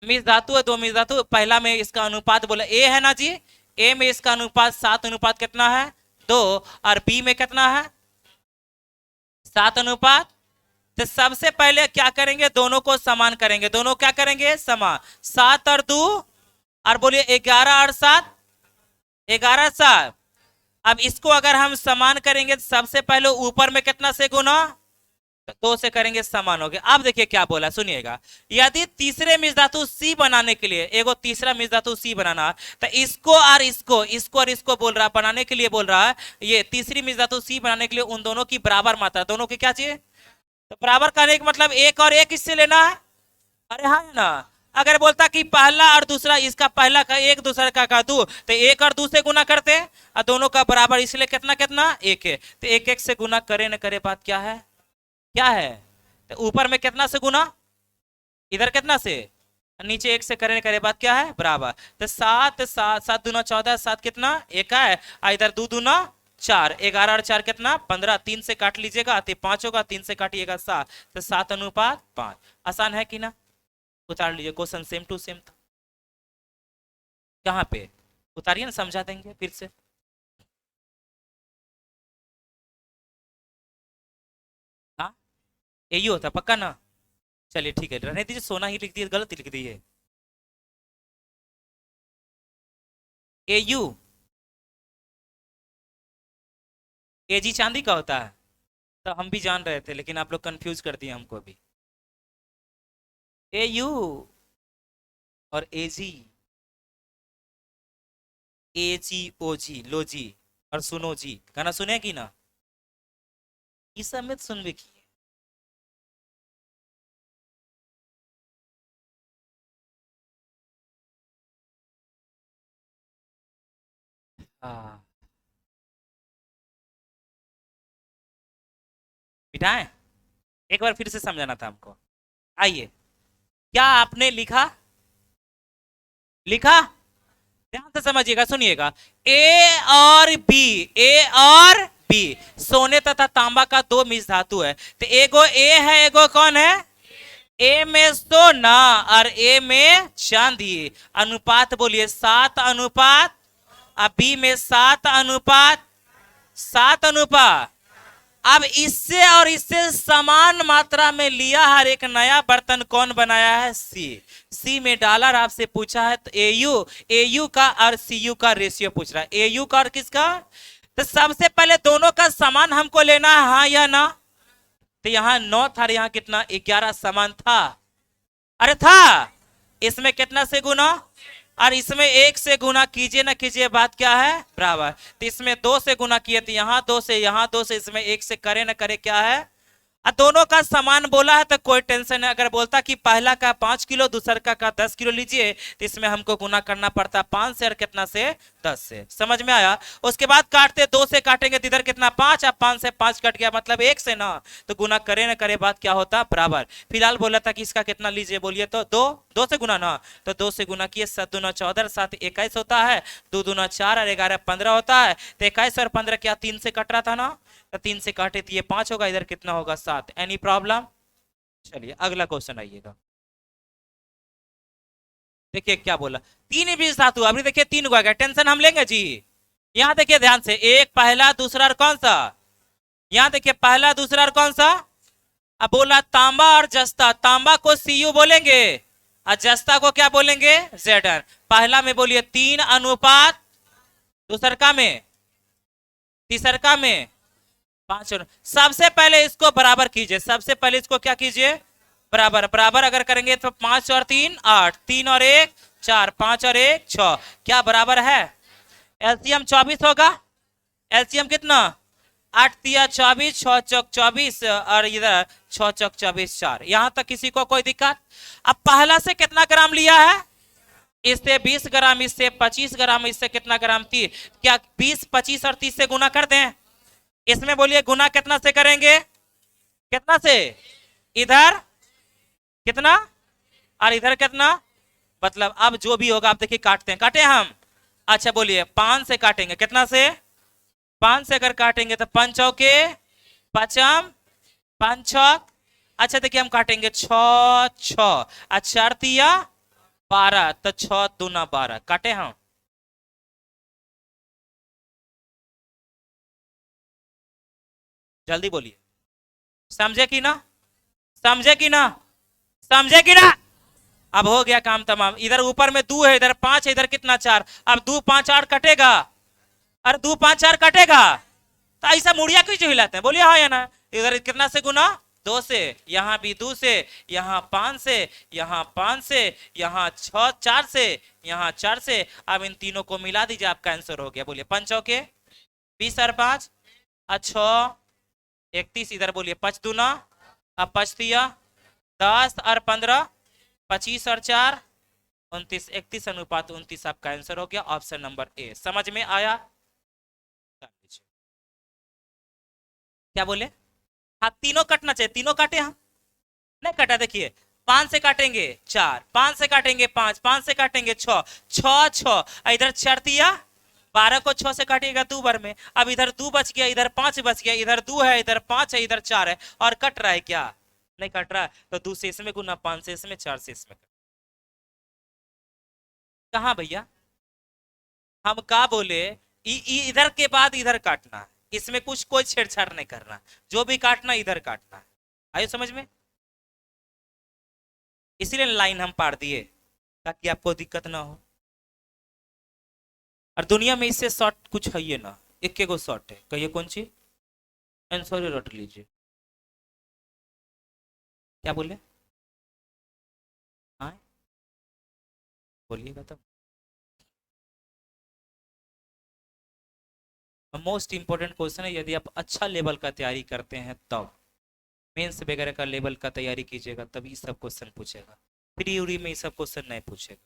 मिस धातु है, दो मिस धातु, पहला में इसका अनुपात बोला ए है ना जी, ए में इसका अनुपात 7 कितना है, 2, और बी में कितना है, 7। तो सबसे पहले क्या करेंगे, दोनों को समान करेंगे, दोनों क्या करेंगे, समान, 7 और 2, और बोलिए 11 और 7, 11 7। अब इसको अगर हम समान करेंगे तो सबसे पहले ऊपर में कितना से गुना, तो 2 से करेंगे, समान हो गया। अब देखिए क्या बोला, सुनिएगा, यदि तीसरे मिश्र धातु सी बनाने के लिए, एगो तीसरा मिश्र धातु सी बनाना, तो इसको और इसको, इसको और इसको बोल रहा है बनाने के लिए, बोल रहा है ये तीसरी मिश्र धातु सी बनाने के लिए उन दोनों की बराबर मात्रा, दोनों की क्या चाहिए, तो बराबर करने का मतलब एक और एक इससे लेना है, अरे हाँ है ना। अगर बोलता कि पहला और दूसरा, इसका पहला का एक, दूसरा का दो, तो एक और दो से गुना करते हैं, और दोनों का बराबर, इसलिए कितना कितना एक है, तो एक एक से गुना करे न करे, बात क्या है, क्या है, तो ऊपर में कितना से गुना, इधर कितना से, नीचे एक से करे न करे, बात क्या है, बराबर। तो 7 7 7 दूना 14, 7 कितना एक है, और इधर 2 दूना 4, 11 और 4 कितना 15, 3 से काट लीजिएगा तो 5 होगा, 3 से काटिएगा 7, तो 7:5। आसान है कि ना, उतार लीजिए, क्वेश्चन सेम टू सेम था, कहाँ पे उतारिए ना, समझा देंगे फिर से। हाँ, यही होता पक्का ना, चलिए ठीक है, रहने दीजिए, सोना ही लिख दिए, गलत लिख दिए, एयू, एजी चांदी का होता है, तो हम भी जान रहे थे, लेकिन आप लोग कंफ्यूज कर दिए हमको भी। एयू और एजी, एजी ओजी लो जी, और सुनो जी, गाना सुने कि ना, इस सब में तो सुनबे की। हाँ, बिठाएं, एक बार फिर से समझाना था हमको, आइए, क्या आपने लिखा, लिखा, ध्यान से समझिएगा, सुनिएगा, ए और बी, ए और बी सोने तथा तांबा का दो मिश्र धातु है, तो एगो ए है, एगो कौन है, ए में सोना और ए में चांदी, अनुपात बोलिए 7:, और बी में 7:7। अब इससे और इससे समान मात्रा में लिया हर एक नया बर्तन कौन बनाया है, सी, सी में डाला और आपसे पूछा है, तो एयू, एयू का और सीयू का रेशियो पूछ रहा है, एयू का और किसका, तो सबसे पहले दोनों का समान हमको लेना है, हाँ या ना, तो यहाँ 9 था, यहाँ कितना 11 समान था, अरे था, इसमें कितना से गुना, और इसमें 1 से गुना कीजिए ना कीजिए, बात क्या है, बराबर। तो इसमें 2 से गुना किए, तो यहाँ 2 से, यहाँ 2 से, इसमें 1 से करे ना करे, क्या है, दोनों का समान बोला है तो कोई टेंशन है। अगर बोलता कि पहला का 5 किलो, दूसरा का 10 किलो लीजिए, तो इसमें हमको गुना करना पड़ता 5 से, और कितना से, 10 से, समझ में आया। उसके बाद काटते, 2 से काटेंगे तो इधर कितना 5, अब 5 से 5 कट गया, मतलब 1 से ना, तो गुना करे ना करे, बात क्या होता, बराबर। फिलहाल बोला था कि इसका कितना लीजिए, बोलिए तो 2, 2 से गुना ना, तो 2 से गुना किए, 7 दूना 14, 7 21 होता है, 2 दूना 4 और 11 15 होता है, तो 21 और 15 क्या 3 से कट रहा था ना, तो 3 से काटे तो ये 5 होगा, इधर कितना होगा 7। एनी प्रॉब्लम, चलिए अगला क्वेश्चन आइएगा, देखिए क्या बोला, 3 बीज धातु, अभी देखिए 3 को आ गया, टेंशन हम लेंगे जी। यहाँ देखिए ध्यान से, एक पहला, दूसरा और कौन सा, यहाँ देखिए पहला, दूसरा और कौन सा, अब बोला तांबा और जस्ता, तांबा को सीयू बोलेंगे और जस्ता को क्या बोलेंगे, जेडर। पहला में बोलिए 3:, दूसरा का में तीसरका में 5 और सबसे पहले इसको बराबर कीजिए, सबसे पहले इसको क्या कीजिए, बराबर। बराबर अगर करेंगे तो 5 और 3 8, 3 और 1 4, 5 और 1 6, क्या बराबर है? एलसीएम 24 होगा। एलसीएम कितना? 8 तिया 24, 6 चौक 24 और इधर 6 चौक 24 4। यहां तक किसी को कोई दिक्कत? अब पहला से कितना ग्राम लिया है? इससे 20 ग्राम, इससे 25 ग्राम, इससे कितना ग्राम? 30। क्या 20 25 और 30 से गुना कर दें? इसमें बोलिए गुना कितना से करेंगे? कितना से? इधर कितना और इधर कितना? मतलब अब जो भी होगा आप देखिए, काटते हैं, काटे हम। अच्छा बोलिए 5 से काटेंगे, कितना से? 5 से अगर काटेंगे तो 5 चौके पचम, 5 छक। अच्छा देखिए हम काटेंगे 6 6, अच्छा 4 तिया 12, तो 6 दूना 12, काटे हम। जल्दी बोलिए, समझे कि ना? समझे कि ना? समझे कि ना? अब हो गया काम तमाम। इधर ऊपर में 2 है, इधर 5 है, इधर कितना 4। अब 2 5 8 कटेगा, अरे 2 5 4 कटेगा। तो ऐसा मुड़िया क्यों हिलाते हैं? बोलिए हाँ या ना? इधर कितना से गुना? 2 से, यहाँ भी 2 से, यहाँ 5 से, यहाँ 5 से, यहाँ 6 4 से, यहाँ 4 से। अब इन तीनों को मिला दीजिए, आपका आंसर हो गया। बोलिए 5 चौके 20 और 5 6 31, इधर बोलिए 5 दूना, अब 5 तिया 10 और 15, 25 और 4 29, 31 अनुपात 29 आपका आंसर हो गया, ऑप्शन नंबर ए। समझ में आया? क्या बोले? हाँ तीनों कटना चाहिए, तीनों काटे हम, नहीं कटा। देखिए 5 से काटेंगे 4, 5 से काटेंगे 5, 5 से काटेंगे 6 6 6, इधर 4 तिया 12 को 6 से काटिएगा 2 बार में। अब इधर 2 बच गया, इधर 5 बच गया, इधर 2 है, इधर 5 है, इधर 4 है, और कट रहा है क्या? नहीं कट रहा है। तो 2 से इसमें गुना, 5 से इसमें, 4 से इसमें। कहा भैया? हम का बोले? इधर के बाद इधर काटना है, इसमें कुछ कोई छेड़छाड़ नहीं करना, जो भी काटना इधर काटना है। आइए समझ में? इसीलिए लाइन हम पार दिए ताकि आपको दिक्कत ना हो। और दुनिया में इससे शॉर्ट कुछ है ये ना, एक गो शॉर्ट है, कहिए कौन सी? आंसर रट लीजिए। क्या बोले? हाँ बोलिएगा तब। मोस्ट इंपोर्टेंट क्वेश्चन है, यदि आप अच्छा लेवल का तैयारी करते हैं तब, मेंस वगैरह का लेवल का तैयारी कीजिएगा तब ये सब क्वेश्चन पूछेगा। प्री उरी में ये सब क्वेश्चन नहीं पूछेगा।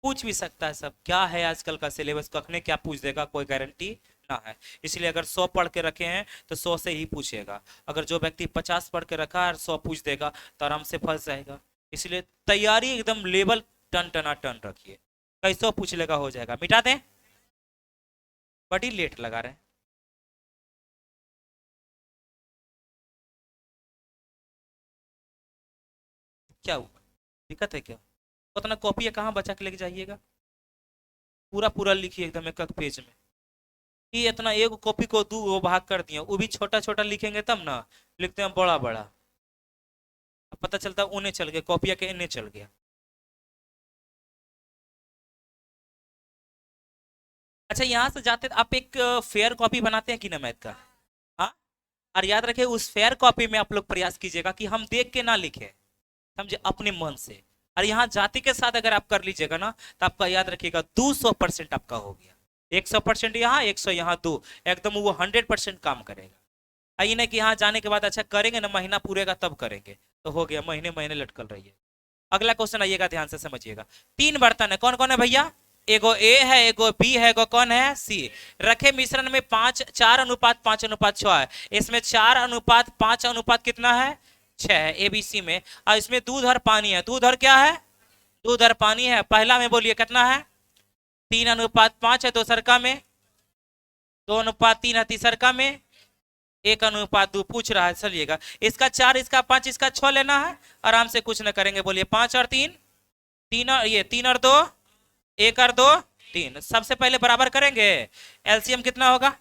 पूछ भी सकता है सब, क्या है आजकल का सिलेबस, कखने क्या पूछ देगा कोई गारंटी ना है। इसलिए अगर 100 पढ़ के रखे हैं तो 100 से ही पूछेगा। अगर जो व्यक्ति 50 पढ़ के रखा है और 100 पूछ देगा तो आराम से फंस जाएगा। इसलिए तैयारी एकदम लेवल टन टना टन रखिए, कैसो पूछ लेगा हो जाएगा। मिटा दें, बड़ी लेट लगा रहे हैं। क्या हुआ, दिक्कत है क्या? उतना कॉपी है, कहाँ बचा के लेके जाइएगा? पूरा पूरा लिखिए एकदम एक एक पेज में। ये इतना एक कॉपी को 2 भाग कर दिया, वो भी छोटा छोटा लिखेंगे तब ना, लिखते हैं बड़ा बड़ा, अब पता चलता है उन्हें चल गया, कॉपिया के इन्हें चल गया। अच्छा यहाँ से जाते आप एक फेयर कॉपी बनाते हैं कि ना मैथ का? हाँ, और याद रखिए उस फेयर कॉपी में आप लोग प्रयास कीजिएगा कि हम देख के ना लिखे, समझे, अपने मन से। और यहाँ जाति के साथ अगर आप कर लीजिएगा ना तो आपका याद रखिएगा 200% आपका हो गया। 100% यहाँ, 100 यहाँ, 2, एकदम वो 100% काम करेगा। आई नहीं कि यहाँ जाने के बाद अच्छा करेंगे ना, महीना पूरेगा तब करेंगे, तो हो गया, महीने महीने लटकल रहिए। अगला क्वेश्चन आइएगा, ध्यान से समझिएगा। 3 बर्तन है, कौन कौन है भैया? एगो ए है, एगो बी है, एगो कौन है? सी। रखे मिश्रण में 4:5:5:6 है। इसमें 4:5 कितना है? 6 है एबीसी में। और इसमें दूध और पानी है। दूध और क्या है? दूध और पानी है। पहला में बोलिए कितना है? 3:5 है। दूसर का में 2:3 है। तीसर का में 1:2 पूछ रहा है। चलिएगा इसका 4, इसका 5, इसका 6 लेना है, आराम से कुछ न करेंगे। बोलिए 5 और 3, 3 और ये 3 और 2, 1 और 2 3। सबसे पहले बराबर करेंगे, एलसीएम कितना होगा?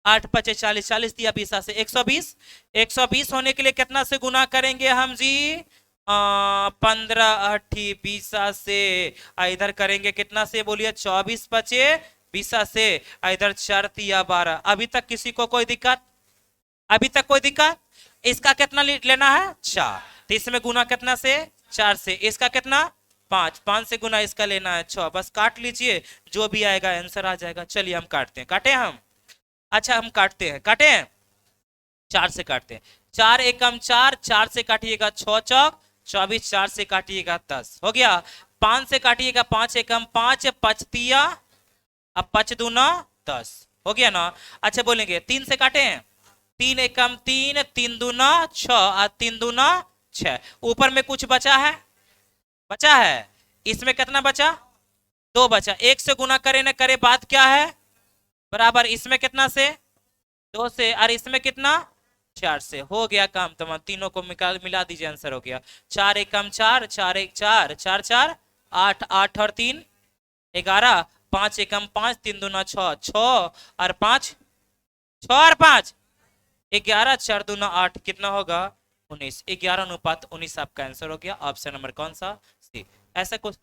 8 5 40, 40 दिया 20 से 120। 120 होने के लिए कितना से गुना करेंगे हम जी? 15 8 20 से। इधर करेंगे कितना से? बोलिए 24 5 20 से इधर 4 तिया 12। अभी तक किसी को कोई दिक्कत? अभी तक कोई दिक्कत? इसका कितना लेना है? 4। तो इसमें गुना कितना से? 4 से। इसका कितना? 5। 5 से गुना इसका लेना है 6। बस काट लीजिए, जो भी आएगा आंसर आ जाएगा। चलिए हम काटते हैं। काटे हम? अच्छा हम काटते हैं। काटे हैं? 4 से काटते हैं। 4 एकम 4, 4 से काटिएगा 6 चौक 24, 4 से काटिएगा 10, हो गया। 5 से काटिएगा 5 एकम 5, 5 तिया, अब 5 दूना 10, हो गया ना। अच्छा बोलेंगे 3 से काटे हैं? 3 एकम 3, 3 दूना 6 और 3 दूना 6। ऊपर में कुछ बचा है? बचा है। इसमें कितना बचा? 2 बचा। 1 से गुना करे न करे बात क्या है? बराबर। इसमें कितना से? 2 से। और इसमें कितना? 4 से। हो गया काम तमाम। तीनों को मिला दीजिए, आंसर हो गया। 4 एकम 4, 4 एक 4, 4 4 8, 8 और 3 11, 5 एकम 5, 3 दूना 6, 6 और 5 6 और 5 11, 4 दूना 8, कितना होगा? 19। 11:19 आपका आंसर हो गया। ऑप्शन नंबर कौन सा? सी। ऐसा कुछ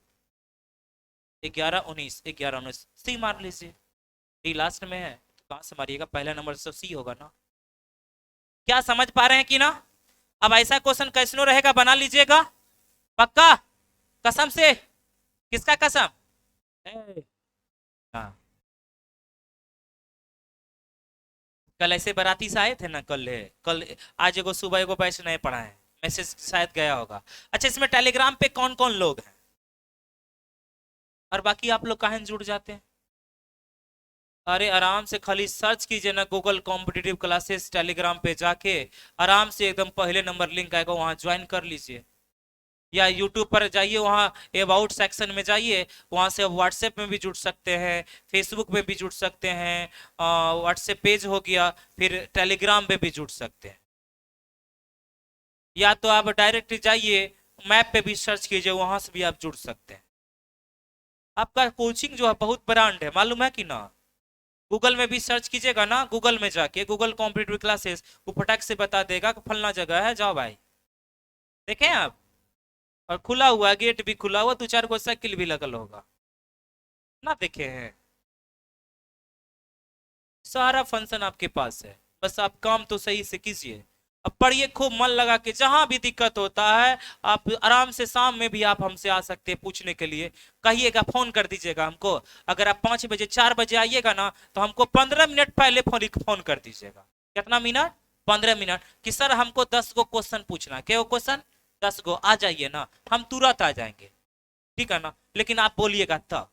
11:19, 11:19 सी मार लीजिए। डी लास्ट में है तो कहां से मारिएगा? पहला नंबर तो सी होगा ना। क्या समझ पा रहे हैं कि ना? अब ऐसा क्वेश्चन कैसनो रहेगा, बना लीजिएगा पक्का, कसम से। किसका कसम? हाँ। कल ऐसे बाराती से आए थे ना, कल आज एगो सुबह एगो बैच नहीं पढ़ा है, मैसेज शायद गया होगा। अच्छा इसमें टेलीग्राम पे कौन कौन लोग हैं? और बाकी आप लोग कहाँ जुड़ जाते हैं? अरे आराम से खाली सर्च कीजिए ना, गूगल कॉम्पिटिटिव क्लासेस टेलीग्राम पे जाके आराम से एकदम पहले नंबर लिंक आएगा, वहां ज्वाइन कर लीजिए। या यूट्यूब पर जाइए, वहाँ अबाउट सेक्शन में जाइए, वहाँ से व्हाट्सएप में भी जुड़ सकते हैं, फेसबुक में भी जुड़ सकते हैं, व्हाट्सएप पेज हो गया, फिर टेलीग्राम पे भी जुड़ सकते हैं। या तो आप डायरेक्ट जाइए मैप पे भी सर्च कीजिए, वहां से भी आप जुड़ सकते हैं। आपका कोचिंग जो है बहुत ब्रांड है, मालूम है कि ना। गूगल में भी सर्च कीजिएगा ना, गूगल में जाके गूगल कॉम्पिटिटिव क्लासेस, वो फटाक से बता देगा कि फलना जगह है, जाओ भाई। देखें आप। और खुला हुआ गेट भी खुला हुआ, 2 4 गो साइकिल भी लगल होगा ना, देखे हैं। सारा फंक्शन आपके पास है, बस आप काम तो सही से कीजिए। अब पढ़िए खूब मन लगा के, जहां भी दिक्कत होता है आप आराम से, शाम में भी आप हमसे आ सकते हैं पूछने के लिए। कहिएगा, फोन कर दीजिएगा हमको। अगर आप 5 बजे 4 बजे आइएगा ना, तो हमको 15 मिनट पहले फोन कर दीजिएगा। कितना मिनट? 15 मिनट। कि सर हमको 10 गो क्वेश्चन पूछना है। क्या वो क्वेश्चन? 10 गो। आ जाइए ना, हम तुरंत आ जाएंगे, ठीक है ना। लेकिन आप बोलिएगा तब,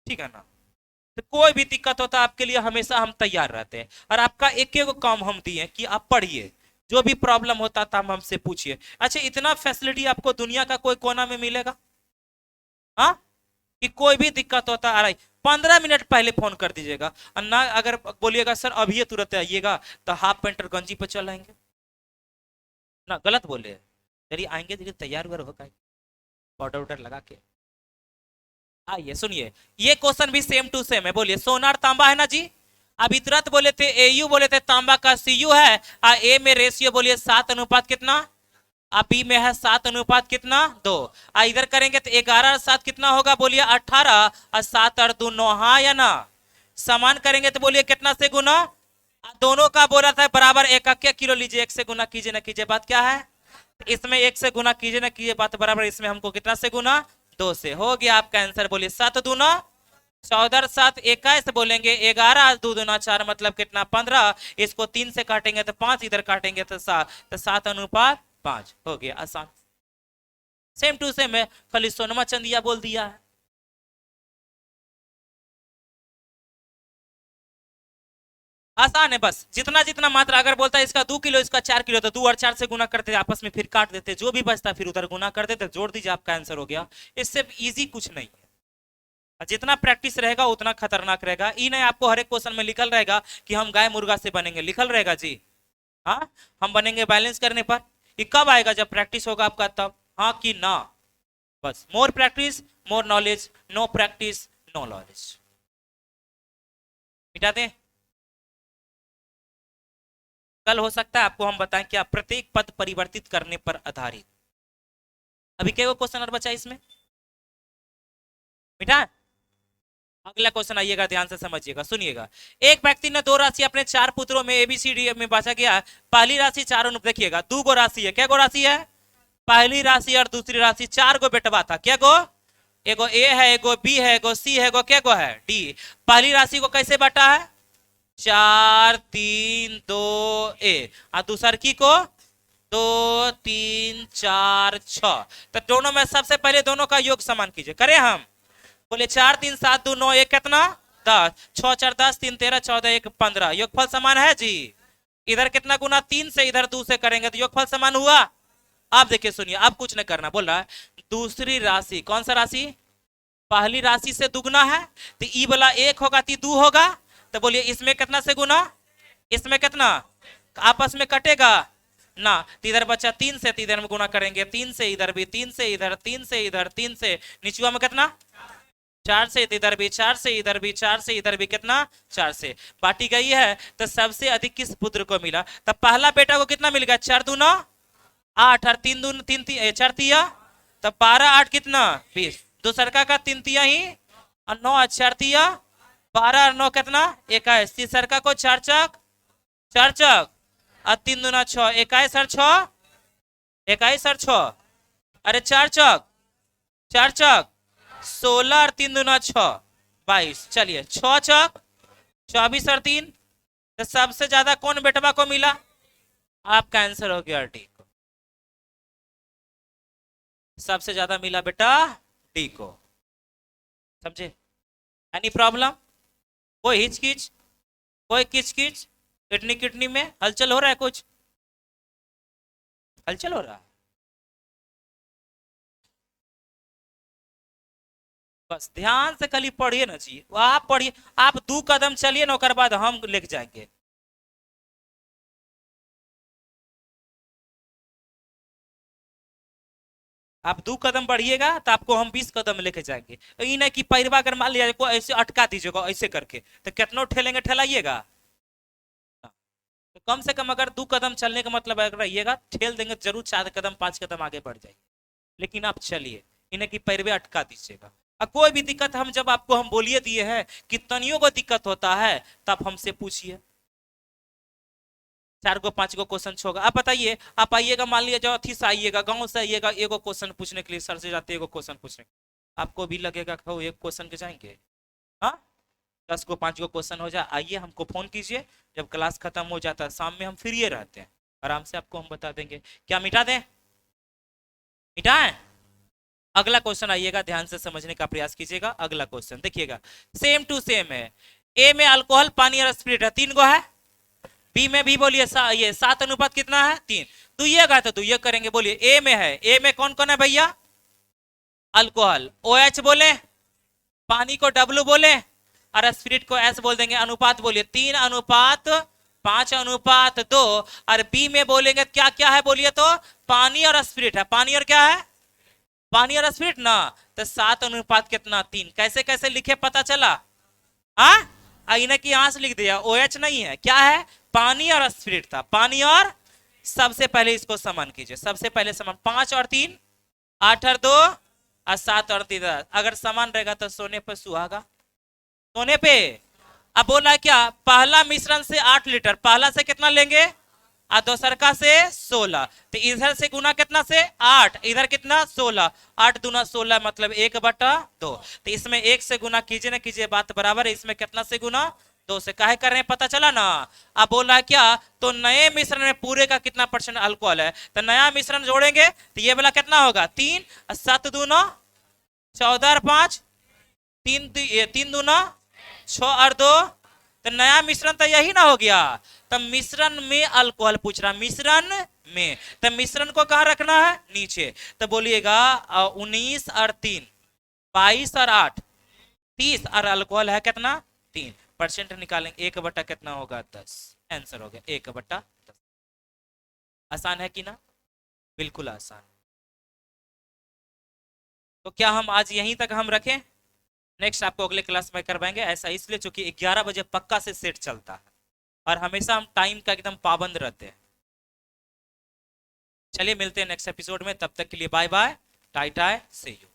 ठीक है ना। तो कोई भी दिक्कत होता है आपके लिए, हमेशा हम तैयार रहते हैं। और आपका एक एक काम हम दिए कि आप पढ़िए, जो भी प्रॉब्लम होता था हम हमसे पूछिए। अच्छा इतना फैसिलिटी आपको दुनिया का कोई कोना में मिलेगा? हाँ, कि कोई भी दिक्कत होता आ रही 15 मिनट पहले फोन कर दीजिएगा। और ना अगर बोलिएगा सर अभी तुरंत आइएगा, तो हाफ पैंट और गंजी पे चल आएंगे ना, गलत बोले। चलिए आएंगे, धीरे तैयार वैयार होगा, पाउडर वाउडर लगा के आइए। सुनिए, ये क्वेश्चन भी सेम टू सेम है। बोलिए सोनार तांबा है ना जी। अब इतरत बोले थे एयू, बोले थे तांबा का सीयू है। ए में रेशियो बोलिए 7 अनुपात कितना, अब बी में है 7 अनुपात कितना 2। इधर करेंगे तो 11 और 7 कितना होगा? बोलिए 18 और 7 और 2 9, हाँ या ना। समान करेंगे तो बोलिए कितना से गुना? दोनों का बोला था बराबर, एक क्या किलो लीजिए, 1 से गुना कीजिए ना कीजिए, बात क्या है? इसमें 1 से गुना कीजिए ना कीजिए, बात बराबर। इसमें हमको कितना से गुना? 2 से। हो गया आपका आंसर। बोलिए 7 दूना 14, 7 21, बोलेंगे 11, 2 दूना 4, मतलब कितना? 15। इसको 3 से काटेंगे तो 5, इधर काटेंगे तो 7, तो 7 अनुपात 5। हो गया आसान, सेम टू सेम है, खाली सोनमा चंदिया बोल दिया है। आसान है, बस जितना जितना मात्रा, अगर बोलता है इसका 2 किलो इसका 4 किलो, तो 2 और 4 से गुना करते आपस में, फिर काट देते, जो भी बचता फिर उधर गुना कर देते, जोड़ दीजिए, आपका आंसर हो गया। इससे इजी कुछ नहीं है। जितना प्रैक्टिस रहेगा उतना खतरनाक रहेगा। ई नहीं आपको हर एक क्वेश्चन में लिखल रहेगा कि हम गाय मुर्गा से बनेंगे, लिखल रहेगा जी। हाँ, हम बनेंगे बैलेंस करने पर। ये कब आएगा? जब प्रैक्टिस होगा आपका तब, हाँ कि ना। बस more practice more knowledge, no practice no knowledge. मिटा दें। कल हो सकता है आपको हम बताएं क्या, प्रत्येक पद परिवर्तित करने पर आधारित। अभी क्या क्वेश्चन और बचा इसमें? मिटा अगला क्वेश्चन आइएगा, ध्यान से समझिएगा, सुनिएगा। एक व्यक्ति ने दो राशि अपने चार पुत्रों में एबीसीडी में बांटा गया। पहली राशि चार देखिएगा, दो गो राशि है, क्या गो राशि है? पहली राशि और दूसरी राशि, चार गो बेटवा था, क्या गो? एगो ए है, एगो बी है, एगो सी है, एगो क्या गो है? डी। पहली राशि को कैसे बांटा है? 4 3 2 ए। और दूसर की को 2 3 4 6। तो दोनों में सबसे पहले दोनों का योग समान कीजिए, करें हम? बोले 4 3 7 2 9 1 कितना? 10। 6 4 10 3 13 14 1 15। योगफल समान है जी। इधर कितना गुना? 3 से, इधर 2 से करेंगे तो योगफल समान हुआ। आप देखिए, सुनिए, अब कुछ नहीं करना, बोल रहा है दूसरी राशि, कौन सा राशि? पहली राशि से दुगुना है, तो ई वाला 1 होगा तो 2 होगा। तो बोलिए इसमें कितना से गुना? इसमें कितना? आपस में कटेगा ना, तो इधर बचा 3 से, तो इधर में गुना करेंगे 3 से, इधर भी 3 से, इधर 3 से, इधर 3 से, नीचुआ में कितना? 4 से, इधर भी 4 से, इधर भी 4 से, इधर भी कितना? 4 से। बांटी गई है, तो सबसे अधिक किस पुत्र को मिला? तब पहला बेटा को कितना मिल गया? 4 दूना 8 और 3 दूना 3 4 तिया, तब 12 8 कितना? 20। दूसरका का 3 तिया ही और 9 4 तिया 12 और 9 कितना? 21। तीसरका को 4 चक 4 चक और 3 दूना 6, 21 और 6 21 और 6, अरे 4 चक 4 चक 16 और 3 दूना 6 22। चलिए 6 चक 24 और 3, तो सबसे ज्यादा कौन बेटवा को मिला? आपका आंसर हो गया डी को, सबसे ज्यादा मिला बेटा डी को। समझे? Any problem? कोई हिचकिच, कोई किचकिच? किडनी किडनी में हलचल हो रहा है? कुछ हलचल हो रहा है? बस ध्यान से खाली पढ़िए ना जी, आप पढ़िए, आप 2 कदम चलिए ना, बाद हम लेके जाएंगे। आप 2 कदम बढ़िएगा तो आपको हम 20 कदम लेके जाएंगे। ये नहीं कि पैरवा अगर मान लिया को ऐसे अटका दीजिएगा ऐसे करके, तो कितना ठेलेंगे? ठेलाइएगा। तो कम से कम अगर 2 कदम चलने का मतलब अगर रहिएगा, ठेल देंगे जरूर 4 कदम 5 कदम आगे बढ़ जाएंगे, लेकिन आप चलिए, इन्हें कि पैरवे अटका दीजिएगा। अब कोई भी दिक्कत हम जब आपको हम बोलिए दिए हैं कि तनियों को दिक्कत होता है, तब हमसे पूछिए। 4 गो 5 गो क्वेश्चन होगा। आप बताइए, आप आइएगा, मान लिया जाओ अथी से आइएगा, गांव से आइएगा, एगो क्वेश्चन पूछने के लिए सर से जाते एगो क्वेश्चन पूछने, आपको भी लगेगा कि एक क्वेश्चन के जाएंगे? हाँ, 10 गो 5 गो क्वेश्चन हो जाए, आइए हमको फोन कीजिए, जब क्लास खत्म हो जाता है शाम में हम फ्री रहते हैं, आराम से आपको हम बता देंगे। क्या मिटा दें? मिटाएं? अगला क्वेश्चन आइएगा, ध्यान से समझने का प्रयास कीजिएगा। अगला क्वेश्चन देखिएगा, सेम टू सेम है। ए में अल्कोहल, पानी और स्पिरिट है, 3 गो है। बी में भी बोलिए ये 7 अनुपात कितना है? 3। तो ये का तो ये करेंगे, बोलिए ए में है, ए में कौन कौन है भैया? अल्कोहल, ओ एच बोले, पानी को डब्ल्यू बोले, और स्पिरिट को एस बोल देंगे। अनुपात बोलिए 3 अनुपात 5 अनुपात 2। और बी में बोलेंगे क्या क्या है? बोलिए तो पानी और स्पिरिट है, पानी और क्या है? पानी और स्पिरिट ना, तो 7 अनुपात कितना? 3। कैसे कैसे लिखे पता चला? हाँ, इन्हें की यहां से लिख दिया, ओ एच नहीं है, क्या है? पानी और स्पिरिट था, पानी और, सबसे पहले इसको समान कीजिए, सबसे पहले समान, 5 और 3 8 और 2 और 7 और 3 10। अगर समान रहेगा तो सोने पे सुहागा, सोने पे। अब बोला है क्या? पहला मिश्रण से 8 लीटर, पहला से कितना लेंगे? और दूसरका से 16, तो इधर से गुना कितना से? 8, इधर कितना? 16, 8 दूना 16 मतलब 1/2। तो इसमें 1 से गुना कीजिए ना कीजिए, बात बराबर है। इसमें कितना से गुना? 2 से। काहे कर रहे हैं पता चला ना? अब बोल रहा है क्या? तो नए मिश्रण में पूरे का कितना % अल्कोहल है, तो नया मिश्रण जोड़ेंगे तो ये वाला कितना होगा? 3 7 दूना 14 और 5 3 दूना 6 और 2, तो नया मिश्रण तो यही ना हो गया। तो मिश्रण में अल्कोहल पूछ रहा, मिश्रण में, तो मिश्रण को कहां रखना है? नीचे। तो बोलिएगा 19 और 3 22 और 8 30, और अल्कोहल है कितना? 3%। निकालेंगे 1 बटा कितना होगा? 10। आंसर हो गया 1/10। आसान है कि ना? बिल्कुल आसान। तो क्या हम आज यहीं तक हम रखें? नेक्स्ट आपको अगले क्लास में करवाएंगे। ऐसा इसलिए क्योंकि 11 बजे पक्का से सेट चलता है और हमेशा हम टाइम का एकदम पाबंद रहते हैं। चलिए मिलते हैं नेक्स्ट एपिसोड में, तब तक के लिए bye bye, tata, see you.